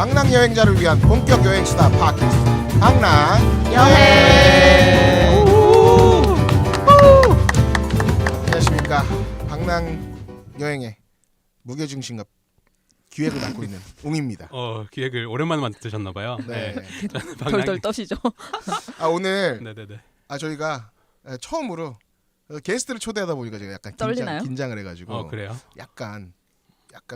방랑 여행자를 위한 본격 여행 수다 팟캐스트 방랑 여행. 안녕하십니까. 방랑 여행의 무게중심과 기획을 맡고 있는 웅입니다. 기획을 오랜만에 만드셨나봐요. 네. 덜덜 떠시죠. 오늘 네네네. 저희가 처음으로 게스트를 초대하다 보니까 제가 약간 떨리나요? 긴장을 해가지고 그래요? 약간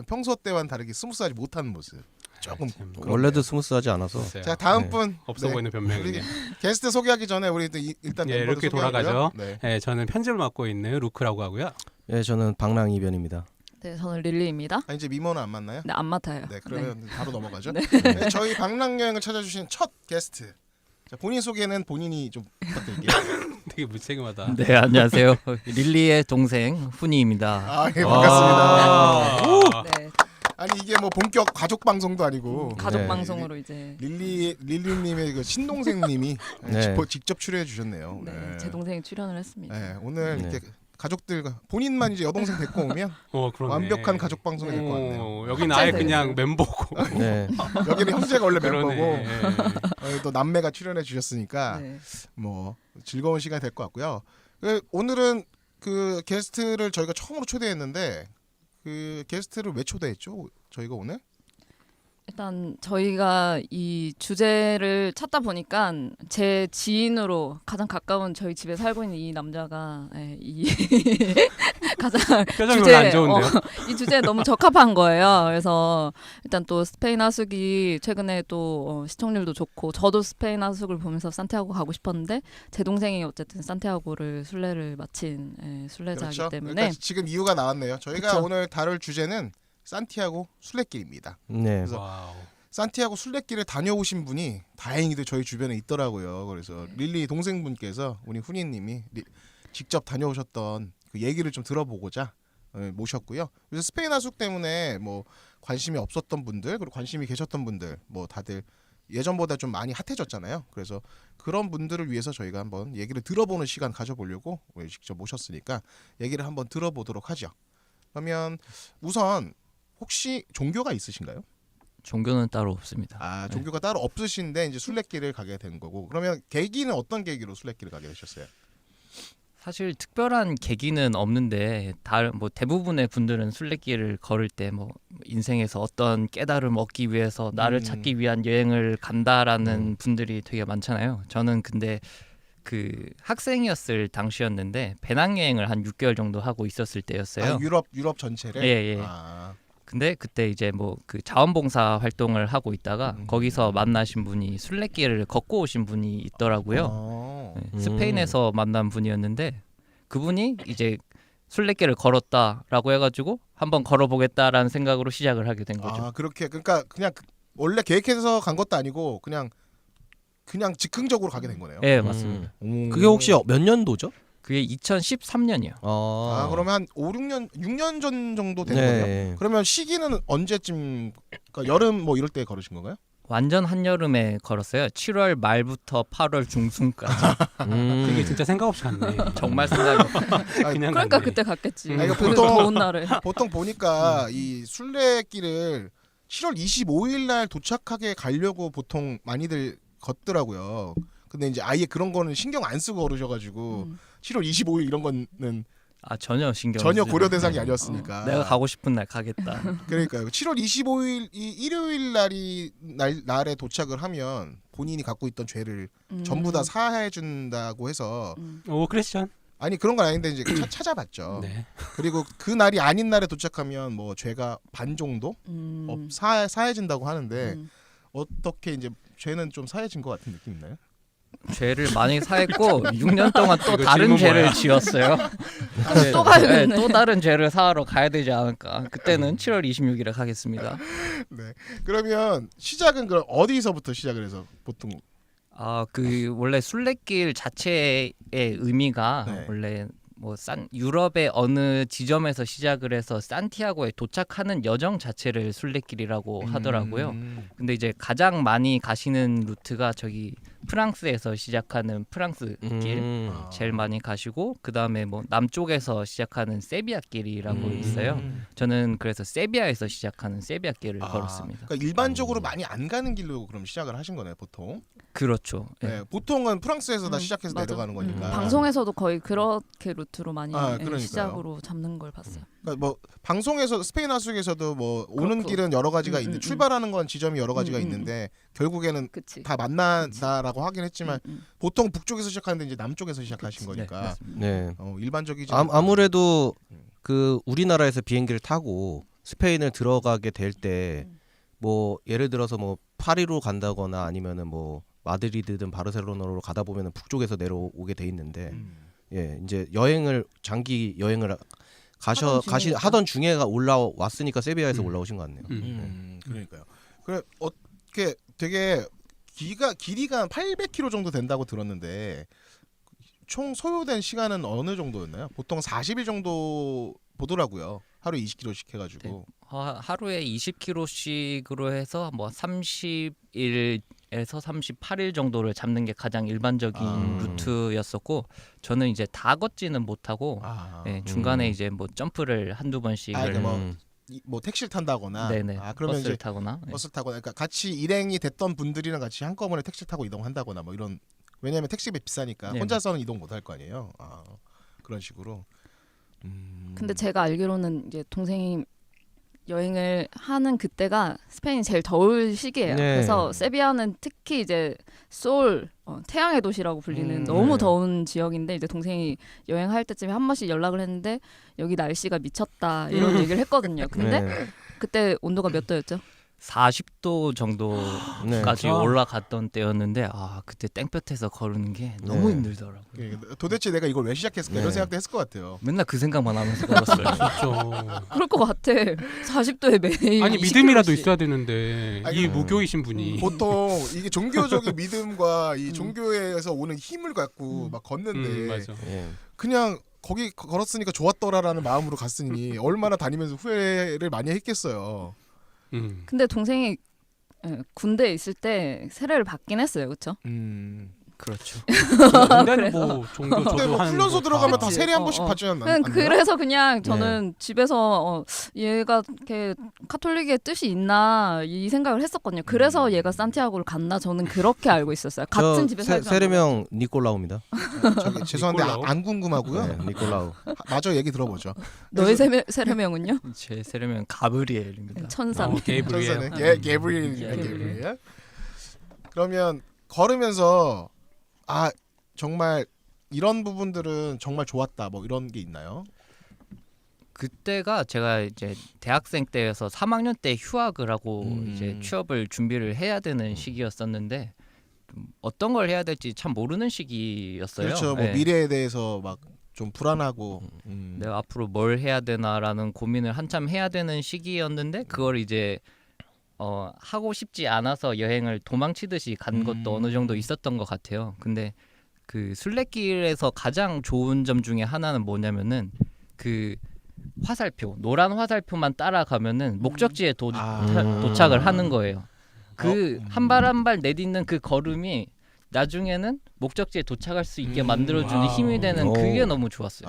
평소 때와는 다르게 스무스하지 못한 모습. 조금 그렇네요. 원래도 스무스하지 않아서. 자 다음 네. 분 없어 보이는 변명이네요. 게스트 소개하기 전에 우리 일단 예, 멤버들 이렇게 소개하고요. 돌아가죠. 네. 네, 저는 편집을 맡고 있는 루크라고 하고요. 예, 저는 방랑 이변입니다. 네, 저는 릴리입니다. 이제 미모는 안 맞나요? 네, 안 맡아요. 네, 그러면 바로 넘어가죠. 네. 네, 저희 방랑 여행을 찾아주신 첫 게스트. 자, 본인 소개는 본인이 좀 부탁드릴게요. 되게 무책임하다. 네, 안녕하세요. 릴리의 동생 훈이입니다. 아, 예, 반갑습니다. 네, 아니 이게 뭐 본격 가족 방송도 아니고 가족 네. 방송으로 이제 릴리님의 그 신동생님이 네. 직접 출연해 주셨네요. 네, 제 동생이 출연을 했습니다. 네, 오늘 네. 이렇게 가족들과 본인만 이제 여동생 데리고 오면 그러네. 완벽한 가족 방송이 될 것 같네요. 여기는 아예 합체돼 그냥 있어요. 멤버고. 네. 여기는 형제가 원래 그러네. 멤버고 또 남매가 출연해 주셨으니까 네. 뭐 즐거운 시간이 될 것 같고요. 오늘은 그 게스트를 저희가 처음으로 초대했는데 그 게스트를 왜 초대했죠? 저희가 오늘? 일단 저희가 이 주제를 찾다 보니까 제 지인으로 가장 가까운 저희 집에 살고 있는 이 남자가 이 가장 표정이 별로 안 좋은데요? 이 주제에 너무 적합한 거예요. 그래서 일단 또 스페인 하숙이 최근에 또 시청률도 좋고 저도 스페인 하숙을 보면서 산티아고 가고 싶었는데 제 동생이 어쨌든 산티아고를 순례를 마친 순례자이기 그렇죠. 때문에 그러니까 지금 이유가 나왔네요. 저희가 그쵸. 오늘 다룰 주제는 산티아고 순례길입니다. 네. 그래서 와우. 산티아고 순례길을 다녀오신 분이 다행히도 저희 주변에 있더라고요. 그래서 릴리 동생분께서 우리 훈이님이 직접 다녀오셨던 그 얘기를 좀 들어보고자 모셨고요. 그래서 스페인 하숙 때문에 뭐 관심이 없었던 분들 그리고 관심이 계셨던 분들 뭐 다들 예전보다 좀 많이 핫해졌잖아요. 그래서 그런 분들을 위해서 저희가 한번 얘기를 들어보는 시간 가져보려고 직접 모셨으니까 얘기를 한번 들어보도록 하죠. 그러면 우선 혹시 종교가 있으신가요? 종교는 따로 없습니다. 아, 종교가 따로 없으신데 이제 순례길을 가게 된 거고. 그러면 계기는 어떤 계기로 순례길을 가게 되셨어요? 사실 특별한 계기는 없는데 뭐 대부분의 분들은 순례길을 걸을 때 뭐 인생에서 어떤 깨달음을 얻기 위해서 나를 찾기 위한 여행을 간다라는 분들이 되게 많잖아요. 저는 근데 그 학생이었을 당시였는데 배낭여행을 한 6개월 정도 하고 있었을 때였어요. 아, 유럽 전체를. 예. 아, 근데 그때 이제 뭐 그 자원봉사 활동을 하고 있다가 거기서 만나신 분이 순례길을 걷고 오신 분이 있더라고요. 어. 네, 스페인에서 만난 분이었는데 그분이 이제 순례길을 걸었다라고 해가지고 한번 걸어보겠다라는 생각으로 시작을 하게 된 거죠. 아, 그렇게 그러니까 그냥 원래 계획해서 간 것도 아니고 그냥 즉흥적으로 가게 된 거네요. 네, 맞습니다. 그게 혹시 몇 년도죠? 그게 2013년이요. 아, 그러면 한 6년 전 정도 되는 거예요? 네. 그러면 시기는 언제쯤? 그러니까 여름 뭐 이럴 때 걸으신 건가요? 완전 한여름에 걸었어요. 7월 말부터 8월 중순까지. 그게 진짜 생각 없이 갔네. 정말 생각이 그냥 그러니까 갔네. 그때 갔겠지. 아니, 그 보통- 더운 날에. 보통 보니까 이 순례길을 7월 25일 날 도착하게 가려고 보통 많이들 걷더라고요. 근데 이제 아예 그런 거는 신경 안 쓰고 걸으셔가지고 7월 25일 이런 거는 전혀 신경 전혀 쓰지 고려 못해요. 대상이 아니었으니까. 내가 가고 싶은 날 가겠다. 그러니까요. 7월 25일 이 일요일 날에 도착을 하면 본인이 갖고 있던 죄를 전부 다 사해 준다고 해서 오 크리스천. 아니 그런 건 아닌데 이제 찾아봤죠. 네. 그리고 그 날이 아닌 날에 도착하면 뭐 죄가 반 정도 사해진다고 하는데 어떻게 이제 죄는 좀 사해진 것 같은 느낌 있나요? 죄를 많이 사했고 6년 동안 또 이거 다른 질문 죄를 뭐야? 지었어요. 또 가야겠네. 네, 또 다른 죄를 사하러 가야 되지 않을까. 그때는 7월 26일에 가겠습니다. 네. 그러면 시작은 그럼 어디서부터 시작을 해서 보통 그 원래 순례길 자체의 의미가 네. 원래 뭐 유럽의 어느 지점에서 시작을 해서 산티아고에 도착하는 여정 자체를 순례길이라고 하더라고요. 근데 이제 가장 많이 가시는 루트가 저기 프랑스에서 시작하는 프랑스 길 아. 제일 많이 가시고 그 다음에 뭐 남쪽에서 시작하는 세비야 길이라고 있어요. 저는 그래서 세비야에서 시작하는 세비야 길을 걸었습니다. 그러니까 일반적으로 많이 안 가는 길로 그럼 시작을 하신 거네요, 보통. 그렇죠. 예. 네, 보통은 프랑스에서 다 시작해서 맞아. 내려가는 거니까. 방송에서도 거의 그렇게 루트로 많이 그러니까요. 시작으로 잡는 걸 봤어요. 그러니까 뭐 방송에서 스페인 하수에서도 뭐 오는 그렇고. 길은 여러 가지가 있는데 음. 출발하는 건 지점이 여러 가지가 음. 있는데 결국에는 그치. 다 만난다라고 하긴 했지만 음. 보통 북쪽에서 시작하는데 이제 남쪽에서 시작하신 네, 거니까 맞습니다. 네. 일반적이지. 아무래도 그 우리나라에서 비행기를 타고 스페인을 들어가게 될 때 뭐 예를 들어서 뭐 파리로 간다거나 아니면은 뭐 마드리드든 바르셀로나로 가다 보면은 북쪽에서 내려오게 돼 있는데 예 이제 여행을 장기 여행을 하던 중에가 올라왔으니까 세비야에서 올라오신 것 같네요. 그러니까요. 그래 어떻게 되게 길이가 한 800km 정도 된다고 들었는데 총 소요된 시간은 어느 정도였나요? 보통 40일 정도 보더라고요. 하루에 20km씩 해가지고. 하루에 20km씩으로 해서 뭐 30일에서 38일 정도를 잡는 게 가장 일반적인 루트였었고 저는 이제 다 걷지는 못하고 중간에 이제 뭐 점프를 한두 번씩을 뭐 택시를 탄다거나 네네. 그러면 버스를 이제 타거나 버스 타거나 그러니까 같이 일행이 됐던 분들이랑 같이 한꺼번에 택시 타고 이동한다거나 뭐 이런 왜냐하면 택시비 비싸니까 네. 혼자서는 이동 못 할 거 아니에요. 그런 식으로. 근데 제가 알기로는 이제 동생이 여행을 하는 그때가 스페인이 제일 더울 시기예요. 네. 그래서 세비야는 특히 이제 소울 태양의 도시라고 불리는 네. 너무 더운 지역인데 이제 동생이 여행할 때쯤에 한 번씩 연락을 했는데 여기 날씨가 미쳤다 이런 얘기를 했거든요. 근데 네. 그때 온도가 몇 도였죠? 40도 정도까지 네. 올라갔던 때였는데 그때 땡볕에서 거르는 게 너무 네. 힘들더라고요. 도대체 내가 이걸 왜 시작했을까 이런 네. 생각도 했을 것 같아요. 맨날 그 생각만 하면서 걸었어요. 진짜. 그럴 것 같아. 40도에 매일 아니 20km 믿음이라도 씩. 있어야 되는데 이 무교이신 분이 보통 이게 종교적인 믿음과 이 종교에서 오는 힘을 갖고 막 걷는데 맞아. 예. 그냥 거기 걸었으니까 좋았더라라는 마음으로 갔으니 얼마나 다니면서 후회를 많이 했겠어요. 근데 동생이 군대에 있을 때 세례를 받긴 했어요. 그렇죠? 그렇죠. 군대는 뭐 종교 근데 저도 뭐 하는 훈련소 거 들어가면 다 다 세례 한 번씩 받지 않나요? 그래서 그냥 저는 집에서 얘가 이렇게 카톨릭의 뜻이 있나 이 생각을 했었거든요. 그래서 얘가 산티아고를 갔나 저는 그렇게 알고 있었어요. 같은 집에 살지 세례명 니콜라우입니다. 저기 죄송한데 니콜라우? 안 궁금하고요. 네, 니콜라우. 마저 얘기 들어보죠. 너의 세례명은요? 제 세례명 가브리엘입니다. 천사. 게이브리엘. 천사네. 게브리엘. 그러면 걸으면서 정말 이런 부분들은 정말 좋았다. 뭐 이런 게 있나요? 그때가 제가 이제 대학생 때여서 3학년 때 휴학을 하고 이제 취업을 준비를 해야 되는 시기였었는데 좀 어떤 걸 해야 될지 참 모르는 시기였어요. 그렇죠. 뭐 네. 미래에 대해서 막 좀 불안하고. 내가 앞으로 뭘 해야 되나라는 고민을 한참 해야 되는 시기였는데 그걸 이제 하고 싶지 않아서 여행을 도망치듯이 간 것도 어느 정도 있었던 것 같아요. 근데 그 순례길에서 가장 좋은 점 중에 하나는 뭐냐면은 그 화살표, 노란 화살표만 따라가면은 목적지에 도착을 하는 거예요. 그 한 발 한 발 내딛는 그 걸음이 나중에는 목적지에 도착할 수 있게 만들어주는 힘이 되는 그게 너무 좋았어요.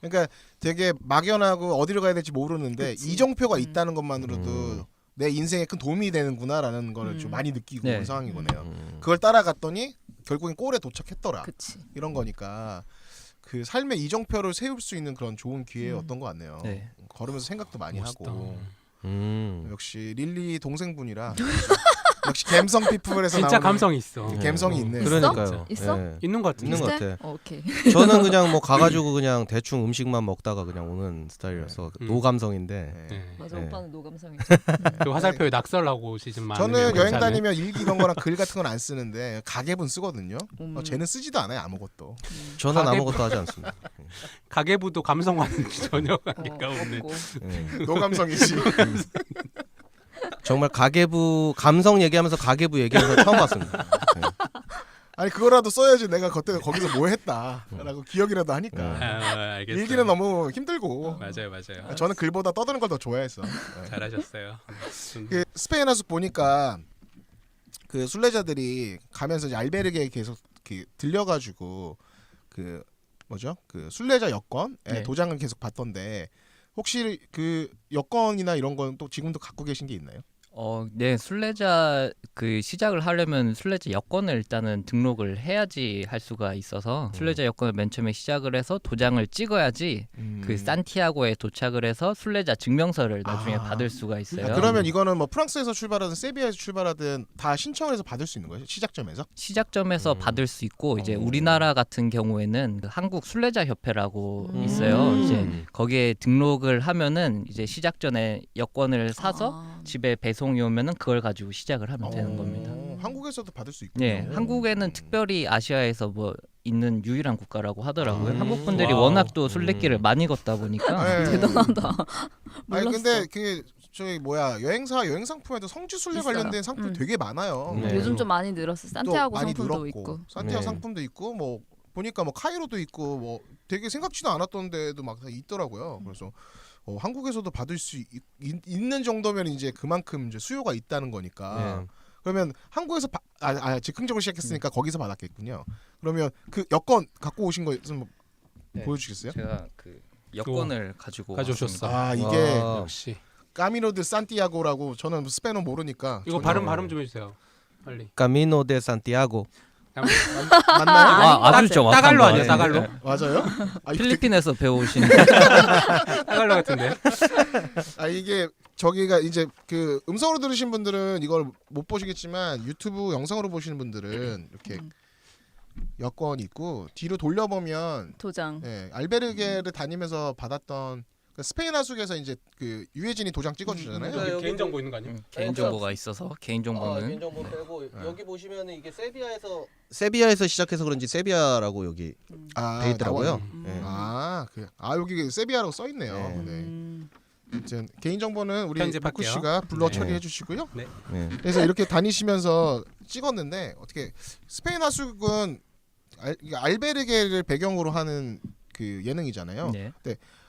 그러니까 되게 막연하고 어디로 가야 될지 모르는데 이정표가 있다는 것만으로도 내 인생에 큰 도움이 되는구나라는 걸 좀 많이 느끼고 온 상황인 거네요. 그걸 따라갔더니 결국엔 골에 도착했더라. 그치. 이런 거니까 그 삶의 이정표를 세울 수 있는 그런 좋은 기회였던 것 같네요. 네. 걸으면서 생각도 많이 멋있다. 하고. 음. 역시 릴리 동생분이라 역시 감성 피플에서 진짜 나오는 감성이 있어. 감성이 있네. 그러니까요. 있어? 예. 있는 것 같은데. 있는 것 비슷해? 같아. 오케이. 저는 그냥 뭐 가가지고 그냥 대충 음식만 먹다가 그냥 오는 스타일이라서 노감성인데. 네. 맞아, 네. 오빠는 노감성이죠. 그 화살표에 낙설하고 시즌 많으면 저는 여행 괜찮은. 다니면 일기 이런 거랑 글 같은 건 안 쓰는데 가계분 쓰거든요. 쟤는 쓰지도 않아요 아무것도. 저는 가게- 아무것도 하지 않습니다. 가계부도 감성과는 전혀 관계가 없는. 없고. 예. 노감성이지. 정말 가계부 감성 얘기하면서 가계부 얘기하면서 처음 봤습니다. 아니 그거라도 써야지 내가 그때 거기서 뭐 했다라고 기억이라도 하니까. 알겠어요. 일기는 너무 힘들고. 맞아요. 저는 글보다 떠드는 걸 더 좋아했어. 네. 잘하셨어요. 그 스페인 하숙 보니까 그 순례자들이 가면서 이제 알베르게에 계속 이렇게 들려가지고 그 뭐죠? 그 순례자 여권 네. 도장을 계속 받던데 혹시 그 여권이나 이런 건 또 지금도 갖고 계신 게 있나요? 네, 순례자 그 시작을 하려면 순례자 여권을 일단은 등록을 해야지 할 수가 있어서 순례자 여권을 맨 처음에 시작을 해서 도장을 찍어야지 그 산티아고에 도착을 해서 순례자 증명서를 나중에 아. 받을 수가 있어요. 그러면 이거는 뭐 프랑스에서 출발하든 세비야에서 출발하든 다 신청을 해서 받을 수 있는 거예요? 시작점에서? 시작점에서 받을 수 있고 이제 어. 우리나라 같은 경우에는 그 한국 순례자 협회라고 있어요. 이제 거기에 등록을 하면은 이제 시작 전에 여권을 사서 집에 배송이 오면은 그걸 가지고 시작을 하면 되는 겁니다. 한국에서도 받을 수 있군요. 네, 한국에는 특별히 아시아에서 뭐 있는 유일한 국가라고 하더라고요. 한국 분들이 와우. 워낙 또 순례길을 많이 걷다 보니까 네. 대단하다. 아니 몰랐어. 근데 그 저기 뭐야 여행 상품에도 성지 순례 있어요. 관련된 상품 되게 많아요. 네. 요즘 좀 많이 늘었어. 산티아고 많이 상품도 늘었고, 있고. 산티아고 네. 상품도 있고 뭐 보니까 뭐 카이로도 있고 뭐 되게 생각지도 않았던 데도 막 다 있더라고요. 그래서 한국에서도 받을 수 있는 정도면 이제 그만큼 이제 수요가 있다는 거니까. 네. 그러면 한국에서 즉흥적으로 시작했으니까 거기서 받았겠군요. 그러면 그 여권 갖고 오신 거 있으면 네. 보여주시겠어요? 제가 그 여권을 가지고 가져오셨어. 왔습니다. 아 이게 와. 역시 까미노 드 산티아고라고 저는 스페인어 모르니까 이거 전혀- 발음 좀 해주세요. 빨리. 까미노 데 산티아고. 맞나요? 아주 정확한 따갈로 거 아니야 같아요. 따갈로? 네. 맞아요? 필리핀에서 배우신 따갈로 같은데. 이게 저기가 이제 그 음성으로 들으신 분들은 이걸 못 보시겠지만 유튜브 영상으로 보시는 분들은 이렇게 여권이 있고 뒤로 돌려보면 도장. 알베르게를 다니면서 받았던 그 스페인 하숙에서 이제 그 유해진이 도장 찍어주잖아요. 네, 여기 개인 정보 있는 거 아니에요? 개인 정보가 있어서 개인 정보는 개인정보 빼고 네. 여기 보시면 이게 세비야에서 시작해서 그런지 세비야라고 여기 돼 있더라고요. 나와- 네. 여기 세비야라고 써 있네요. 네. 네. 아무튼 개인 정보는 우리 편집할게요. 마쿠 씨가 불러 네. 처리해 주시고요. 네. 그래서 이렇게 다니시면서 찍었는데 어떻게 스페인 하숙은 이게 알베르게를 배경으로 하는 그 예능이잖아요. 네.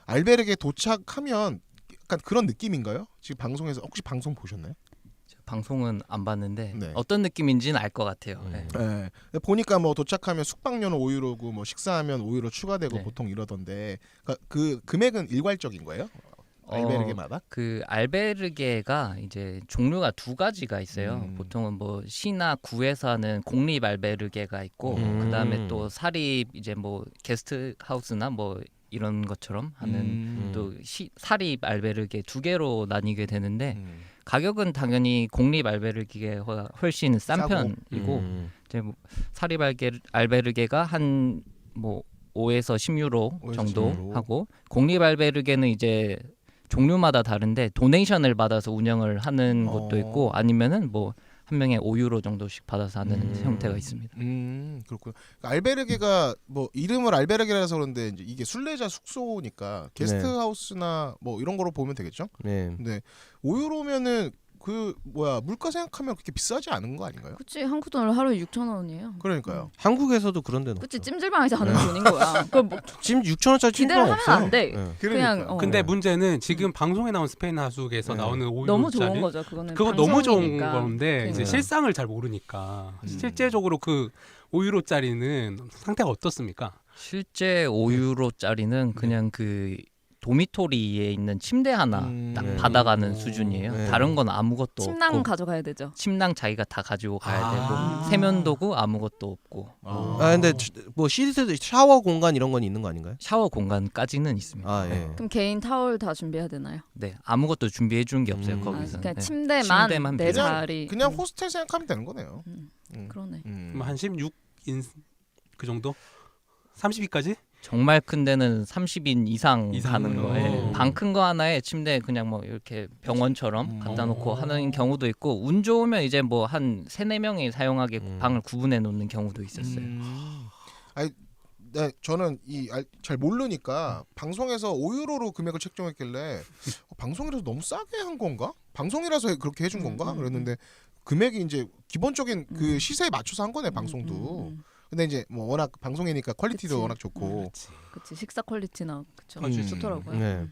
알베르게 도착하면 약간 그런 느낌인가요? 지금 방송에서 혹시 방송 보셨나요? 방송은 안 봤는데 네. 어떤 느낌인지는 알 것 같아요. 네. 네. 보니까 뭐 도착하면 숙박료는 5유로고 뭐 식사하면 5유로 추가되고 네. 보통 이러던데 그 금액은 일괄적인 거예요? 알베르게마다? 그 알베르게가 이제 종류가 두 가지가 있어요. 보통은 뭐 시나 구에서 하는 공립 알베르게가 있고 그다음에 또 사립 이제 뭐 게스트 하우스나 뭐 이런 것처럼 하는 또 사립 알베르게 두 개로 나뉘게 되는데 가격은 당연히 공립 알베르게가 훨씬 싼 싸고. 편이고 이제 뭐 사립 알베르게가 한 뭐 5에서 10유로 5에서 정도 10유로. 하고 공립 알베르게는 이제 종류마다 다른데 도네이션을 받아서 운영을 하는 곳도 있고 아니면은 뭐 한 명에 5유로 정도씩 받아서 하는 형태가 있습니다. 그렇고요. 알베르게가 뭐 이름을 알베르게라서 그런데 이제 이게 순례자 숙소니까 게스트하우스나 뭐 이런 거로 보면 되겠죠? 네. 근데 5유로면은 그 뭐야 물가 생각하면 그렇게 비싸지 않은 거 아닌가요? 그치 한국 돈으로 하루에 6,000원이에요. 그러니까요. 한국에서도 그런 데는 그치 없죠. 찜질방에서 하는 돈인 거야. 그걸 뭐 지금 6,000원짜리 기대를 찜질방 하면 없어요. 안 돼. 네. 그냥 근데 문제는 지금 방송에 나온 스페인 하숙에서 네. 나오는 5유로짜리 너무 좋은 거죠. 그거는 그거 너무 좋은 방송이니까. 건데 이제 그러니까. 실상을 잘 모르니까 실제적으로 그 5유로짜리는 상태가 어떻습니까? 실제 5유로짜리는 그냥 그 도미토리에 있는 침대 하나 딱 네. 받아가는 수준이에요. 네. 다른 건 아무것도 침낭 없고 가져가야 되죠. 침낭 자기가 다 가지고 가야 아. 되고 세면도구 아무것도 없고 근데 뭐 시트 샤워 공간 이런 건 있는 거 아닌가요? 샤워 공간까지는 있습니다. 아 예. 그럼 개인 타월 다 준비해야 되나요? 네, 아무것도 준비해 주는 게 없어요. 아, 거기서. 그냥 네. 침대만 침대만 내 빌려. 자리. 그냥 호스텔 생각하면 되는 거네요. 그러네. 그럼 한 16인 그 정도? 32까지? 정말 큰 데는 30인 이상 하는 이상으로. 거예요. 방 큰 거 하나에 침대 그냥 뭐 이렇게 병원처럼 갖다 놓고 하는 경우도 있고 운 좋으면 이제 뭐 한 3-4명이 사용하게 방을 구분해 놓는 경우도 있었어요. 네, 저는 잘 모르니까 방송에서 5유로로 금액을 책정했길래 방송이라서 너무 싸게 한 건가? 방송이라서 그렇게 해준 건가? 그랬는데 금액이 이제 기본적인 그 시세에 맞춰서 한 거네 방송도. 근데 이제 뭐 워낙 방송이니까 퀄리티도 그치. 워낙 좋고. 그치 식사 퀄리티나 그쵸. 음. 좋더라고요. 네.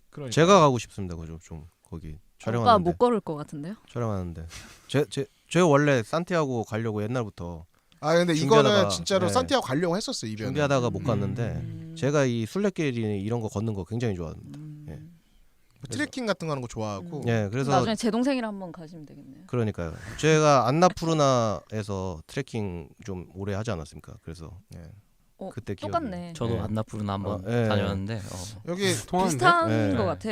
그러니까. 제가 가고 싶습니다. 그죠? 좀 거기 오빠 촬영하는데. 못 걸을 것 같은데요? 촬영하는데. 제 원래 산티아고 가려고 옛날부터 아 근데 준비하다가- 이거는 진짜로 네. 산티아고 가려고 했었어요 이변. 준비하다가 못 갔는데 음. 제가 이 순례길 이런 거 걷는 거 굉장히 좋아합니다. 예. 트레킹 같은 거 하는 거 좋아하고. 예, 그래서 나중에 제 동생이랑 한번 가시면 되겠네요. 그러니까요. 제가 안나푸르나에서 트레킹 좀 오래 하지 않았습니까? 그래서 어, 그때 기억이. 똑같네. 저도 네. 안나푸르나 한번 예. 다녔는데 여기 통하는데? 비슷한 네. 것 같아.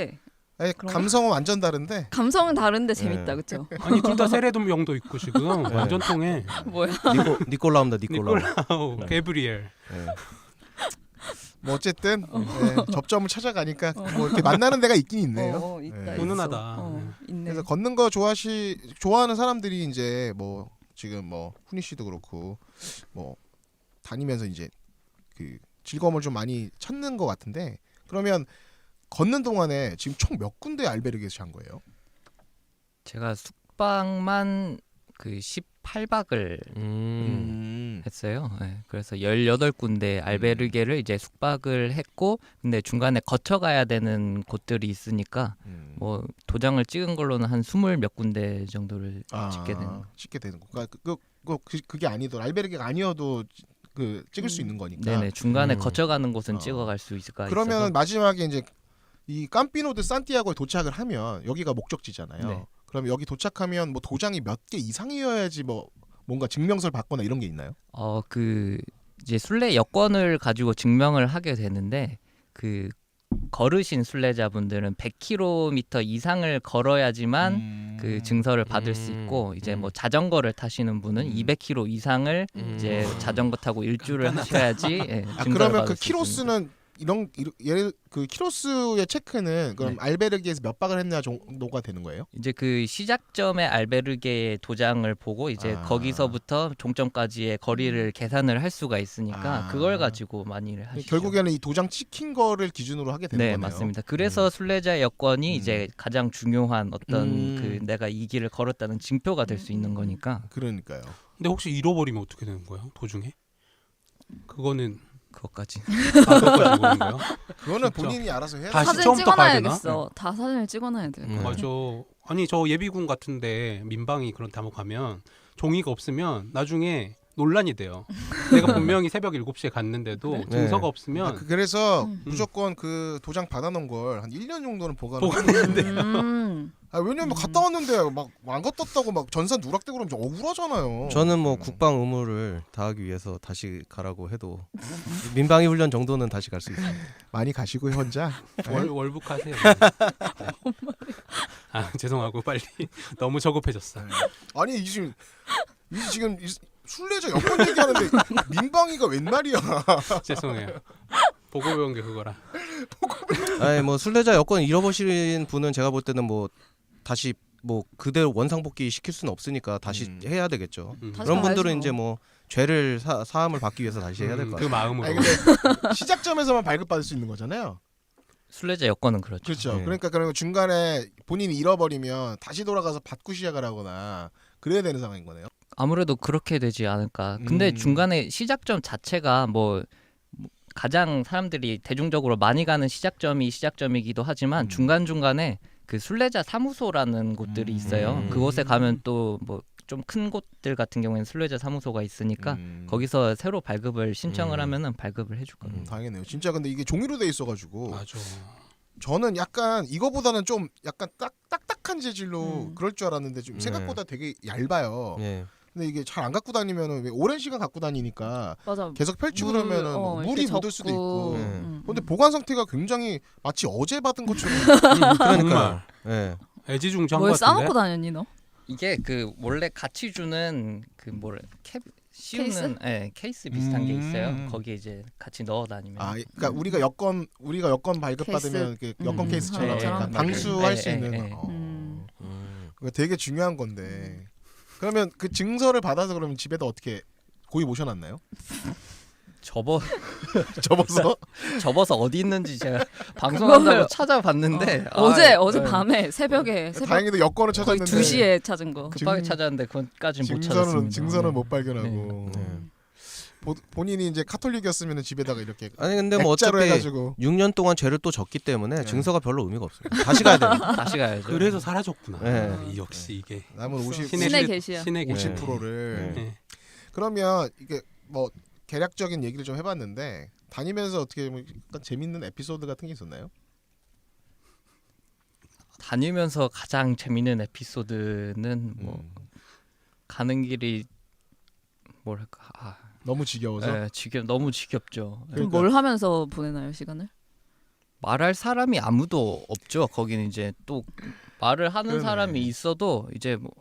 아니, 그런가? 감성은 완전 다른데. 감성은 다른데 재밌다, 네. 그렇죠? 아니 둘 다 세례돔령도 있고 지금 완전 통해. 뭐야? 니콜라우입니다. 니콜라우. 니콜라우, 게브리엘. 예. 뭐 어쨌든 접점을 찾아가니까 뭐 이렇게 만나는 데가 있긴 있네요. 있다, 네. 있어. 훈훈하다. 있네. 그래서 걷는 거 좋아하는 사람들이 이제 뭐 지금 뭐 훈이 씨도 그렇고 뭐 다니면서 이제 그 즐거움을 좀 많이 찾는 것 같은데 그러면 걷는 동안에 지금 총 몇 군데 알베르게에서 잔 거예요? 제가 숙박만 그 18박을 했어요. 네, 그래서 18군데 알베르게를 이제 숙박을 했고 근데 중간에 거쳐 가야 되는 곳들이 있으니까 뭐 도장을 찍은 걸로는 한 20 몇 군데 정도를 찍게 되는. 찍게 되는 거. 그러니까 그게 아니더라도 알베르게가 아니어도 그 찍을 수 있는 거니까. 네네 중간에 음. 거쳐가는 곳은 어. 찍어갈 수 있을까. 그러면 있어서. 마지막에 이제 이 깜피노드 산티아고에 도착을 하면 여기가 목적지잖아요. 네. 그럼 여기 도착하면 뭐 도장이 몇 개 이상이어야지 뭐 뭔가 증명서를 받거나 이런 게 있나요? 그 이제 순례 여권을 가지고 증명을 하게 되는데 그 걸으신 순례자분들은 100km 이상을 걸어야지만 그 증서를 받을 수 있고 이제 뭐 자전거를 타시는 분은 200km 이상을 이제 자전거 타고 일주를 하셔야지 증서를 그러면 받을 그 수 있습니다. 키로수는 예를 그 키로수의 체크는 그럼 네. 알베르게에서 몇 박을 했냐 정도가 되는 거예요? 이제 그 시작점의 알베르게의 도장을 보고 이제 아. 거기서부터 종점까지의 거리를 계산을 할 수가 있으니까 아. 그걸 가지고 많이 를 하시죠. 결국에는 이 도장 찍힌 거를 기준으로 하게 되는 네, 거네요. 맞습니다. 그래서 순례자 여권이 이제 가장 중요한 어떤 그 음. 내가 이 길을 걸었다는 증표가 될 수 있는 거니까 그러니까요. 근데 혹시 잃어버리면 어떻게 되는 거예요? 도중에? 그거는 그것까지. 그것까지 모르는 거예요? 그거는 진짜. 본인이 알아서 해야 다시 사진 처음부터 가야 되나? 찍어놔야겠어. 다 사진을 찍어놔야 돼. 네. 맞아. 아니 저 예비군 같은데 민방위 그런 다목 가면 종이가 없으면 나중에 논란이 돼요. 내가 분명히 새벽 7시에 갔는데도 그래? 증서가 네. 없으면 그래서 음. 무조건 그 도장 받아놓은 걸 한 1년 정도는 보관했는데. 왜냐면 갔다 왔는데 막 안 갔다 왔다고 막 전산 누락되고 그러면 좀 억울하잖아요. 저는 뭐 국방 의무를 다하기 위해서 다시 가라고 해도 민방위 훈련 정도는 다시 갈 수 있습니다. 많이 가시고요 혼자. 월북하세요. 네. 아 죄송하고 빨리 너무 저급해졌어. 아니 지금 순례자 여권 얘기하는데 민방위가 웬 말이야? 죄송해요. 보고 배운 게 그거라. 아니 뭐 순례자 여권 잃어버린 분은 제가 볼 때는 뭐 다시 뭐 그대로 원상복귀 시킬 수는 없으니까 다시 해야 되겠죠. 다시 그런 분들은 가야죠. 이제 뭐 죄를 사함을 받기 위해서 다시 해야 될 것 그 같아요. 마음으로. 아니 근데 시작점에서만 발급받을 수 있는 거잖아요. 순례자 여권은 그렇죠. 그렇죠. 네. 그러니까 그러면 중간에 본인이 잃어버리면 다시 돌아가서 받고 시작을 하거나 그래야 되는 상황인 거네요. 아무래도 그렇게 되지 않을까. 근데 중간에 시작점 자체가 뭐 가장 사람들이 대중적으로 많이 가는 시작점이기도 하지만 중간중간에 그 순례자 사무소라는 곳들이 있어요. 그곳에 가면 또 뭐 좀 큰 곳들 같은 경우에는 순례자 사무소가 있으니까 거기서 새로 발급을 신청을 하면은 발급을 해줄 겁니다. 당연해요. 진짜 근데 이게 종이로 돼 있어가지고 맞아. 저는 약간 이거보다는 좀 약간 딱딱한 재질로 그럴 줄 알았는데 좀 네. 생각보다 되게 얇아요. 예. 근데 이게 잘 안 갖고 다니면은 왜 오랜 시간 갖고 다니니까 맞아. 계속 펼치고 그러면은 뭐 물이 이렇게 묻을 수도 있고. 네. 근데 보관 상태가 굉장히 마치 어제 받은 것처럼. 그러니까. 예. 애지중지한 뭐에 것 같은데. 싸놓고 다녔니 너? 이게 그 원래 같이 주는 그 뭐래 씌우는 케이스 비슷한 게 있어요. 거기에 이제 같이 넣어 다니면. 아, 그러니까 우리가 여권 발급 받으면 케이스. 여권 케이스처럼 네, 약간 네, 방수할 네, 수 네, 있는. 네. 그거 되게 중요한 건데. 그러면 그 증서를 받아서 그러면 집에다 어떻게 고이 모셔놨나요? 접어서 어디 있는지 제가 방송한다고 그거요. 찾아봤는데 어제 밤에 새벽 다행히도 여권을 거의 찾았는데 2시에 찾은 거. 급하게 찾았는데 그건까지는 못 증서는 찾았습니다. 증서는 못 발견하고 네. 본인이 이제 카톨릭이었으면 집에다가 이렇게 아니 근데 뭐 액자로 어차피 해가지고 6년 동안 죄를 또 졌기 때문에 네. 증서가 별로 의미가 없어요. 다시 가야 됩니다. 다시 가야죠. 그래서 사라졌구나. 네. 역시 이게 남은 50 신의 계시야. 신의 계시. 50%를 네. 그러면 이게 뭐 개략적인 얘기를 좀 해봤는데 다니면서 어떻게 뭐 약간 재밌는 에피소드 같은 게 있었나요? 다니면서 가장 재밌는 에피소드는 뭐 가는 길이 뭐랄까 너무 지겨워서 너무 지겹죠. 그럼 뭘 하면서 보내나요 시간을? 말할 사람이 아무도 없죠. 거기는 이제 또 말을 하는 그러네. 사람이 있어도 이제 뭐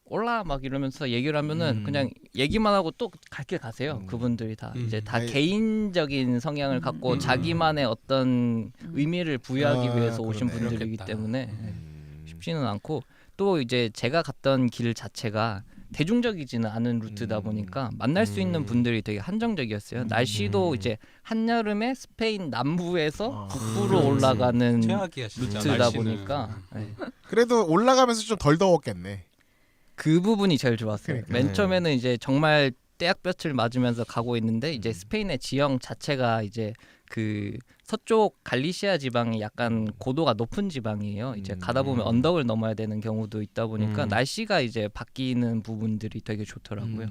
올라 막 이러면서 얘기를 하면은 그냥 얘기만 하고 또 갈 길 가세요. 그분들이 다 이제 다 아니, 개인적인 성향을 갖고 자기만의 어떤 의미를 부여하기 아, 위해서 오신 그러네. 분들이기 그렇겠다. 때문에 쉽지는 않고 또 이제 제가 갔던 길 자체가 대중적이지는 않은 루트다 보니까 만날 수 있는 분들이 되게 한정적이었어요. 날씨도 이제 한여름에 스페인 남부에서 북부로 올라가는 최악이야 진짜. 루트다 날씨는. 보니까 네. 그래도 올라가면서 좀 덜 더웠겠네. 그 부분이 제일 좋았어요. 그러니까. 맨 처음에는 이제 정말 떼약볕을 맞으면서 가고 있는데 이제 스페인의 지형 자체가 이제 그 서쪽 갈리시아 지방이 약간 고도가 높은 지방이에요. 이제 가다 보면 언덕을 넘어야 되는 경우도 있다 보니까 날씨가 이제 바뀌는 부분들이 되게 좋더라고요.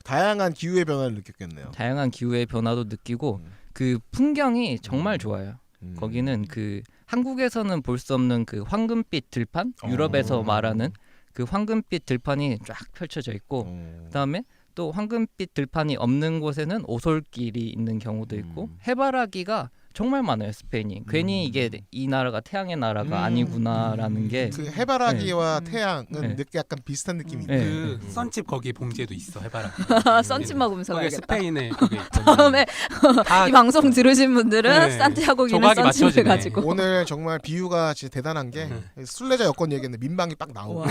다양한 기후의 변화를 느꼈겠네요. 다양한 기후의 변화도 느끼고 그 풍경이 정말 좋아요. 거기는 그 한국에서는 볼 수 없는 그 황금빛 들판, 유럽에서 말하는 그 황금빛 들판이 쫙 펼쳐져 있고 그다음에 또 황금빛 들판이 없는 곳에는 오솔길이 있는 경우도 있고 해바라기가 정말 많아요. 스페인이. 괜히 이게 이 나라가 태양의 나라가 아니구나라는 게 그 해바라기와 태양은 네. 약간 비슷한 느낌이 네. 있네. 그 썬집 거기 봉지에도 있어 해봐라. 썬칩 먹으면서 거기 가야겠다. 스페인에 그게 있거든요. 다음에 다 이 방송 들으신 분들은 네. 산티아고 기는 조각이 썬칩을 맞춰지네. 가지고 오늘 정말 비유가 진짜 대단한 게 술래자 여권 얘기했는데 민방이 빡 나오고 와,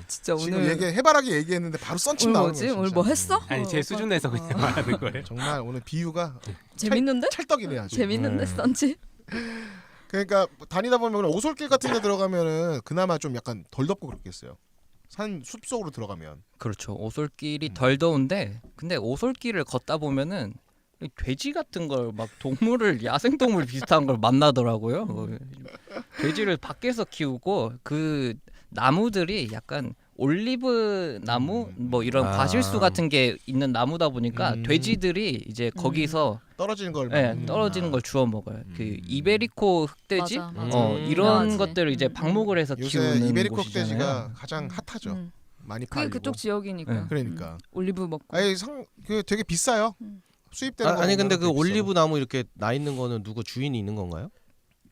진짜 지금 오늘 해바라기 얘기했는데 바로 썬칩 오늘 나오는 뭐지? 거예요. 오늘 진짜. 뭐 했어? 아니 제 수준에서 그냥 말하는 거예요. 정말 오늘 비유가 재밌는데? 찰떡이네 아주. 재밌는데 썬칩? 그러니까 다니다 보면 오솔길 같은 데 들어가면은 그나마 좀 약간 덜 덥고 그렇겠어요. 산 숲속으로 들어가면. 그렇죠. 오솔길이 덜 더운데 근데 오솔길을 걷다 보면은 돼지 같은 걸 막 동물을 야생동물 비슷한 걸 만나더라고요. 돼지를 밖에서 키우고 그 나무들이 약간 올리브 나무 뭐 이런 과실수 같은 게 있는 나무다 보니까 돼지들이 이제 거기서 떨어지는 걸 떨어지는 걸 주워 먹어요. 그 이베리코 흑돼지 맞아, 맞아. 이런 유명하지. 것들을 이제 방목을 해서 요새 키우는 이베리코 곳이잖아요. 흑돼지가 가장 핫하죠. 많이 그게 팔리고. 그쪽 지역이니까. 네. 그러니까. 올리브 먹고. 아니 그 되게 비싸요. 수입되는 거 아니 근데 그 보면 되게 올리브 나무 이렇게 나 있는 거는 누구 주인이 있는 건가요?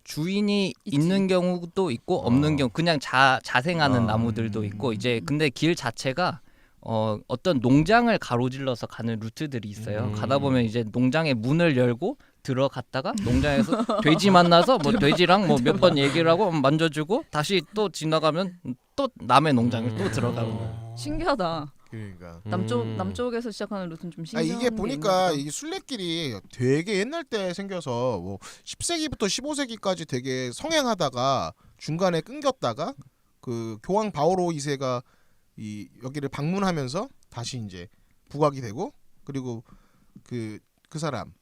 주인이 있지. 있는 경우도 있고 없는 경우 그냥 자생하는 아. 나무들도 있고 이제 근데 길 자체가 어떤 농장을 가로질러서 가는 루트들이 있어요. 가다 보면 이제 농장의 문을 열고 들어갔다가 농장에서 돼지 만나서 뭐 돼지랑 뭐 몇 번 얘기를 하고 만져주고 다시 또 지나가면 또 남의 농장을 또 들어가고 어. 신기하다. 그러니까. 남쪽에서 시작하는 루트는 좀 아 신기한 이게 게 보니까 있는 이 순례길이 되게 옛날 때 생겨서 뭐 10세기부터 15세기까지 되게 성행하다가 중간에 끊겼다가 그 교황 바오로 2세가 이 여기를 방문하면서 다시 이제 부각이 되고 그리고 그 사람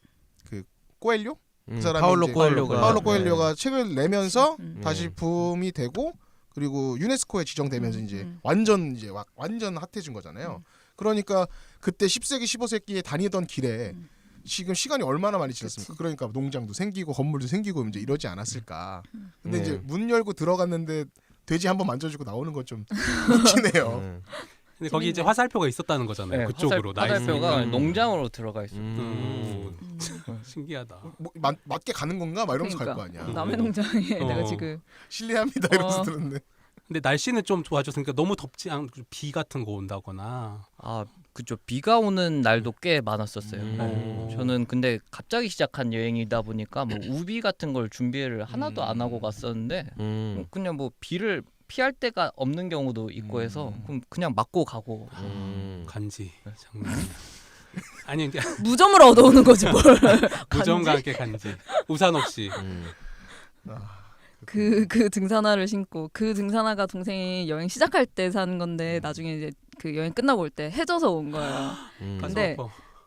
그 꼬엘료 그 사람이 파울로 이제 코엘료가 파울로 코엘료가 책을 내면서 음. 다시 붐이 되고 그리고 유네스코에 지정되면서 이제 완전 핫해진 거잖아요. 그러니까 그때 10세기 15세기에 다니던 길에 지금 시간이 얼마나 많이 지났습니까? 그러니까 농장도 생기고 건물도 생기고 이제 이러지 않았을까. 근데 이제 문 열고 들어갔는데 돼지 한번 만져주고 나오는 건 좀 웃기네요. 근데 거기 이제 화살표가 있었다는 거잖아요. 그쪽으로 화살표가 나이스. 농장으로 들어가 있어요. 신기하다. 뭐, 맞게 가는 건가? 막 이러면서 갈 거 그러니까. 아니야. 남의 농장에 내가 지금 실례합니다 이러면서 들었는데. 근데 날씨는 좀 좋아졌으니까 너무 덥지 않고 비 같은 거 온다거나. 아 그죠. 비가 오는 날도 꽤 많았었어요. 네. 저는 근데 갑자기 시작한 여행이다 보니까 뭐 우비 같은 걸 준비를 하나도 안 하고 갔었는데 그냥 뭐 비를 피할 데가 없는 경우도 있고 해서 그럼 그냥 맞고 가고 간지 장난 아니야. 아니 그냥 무점을 얻어오는 거지 뭘. 무정과 함께 간지 우산 없이. 그 등산화를 신고 그 등산화가 동생이 여행 시작할 때 산 건데 나중에 이제 그 여행 끝나고 올 때 해져서 온 거예요. 근데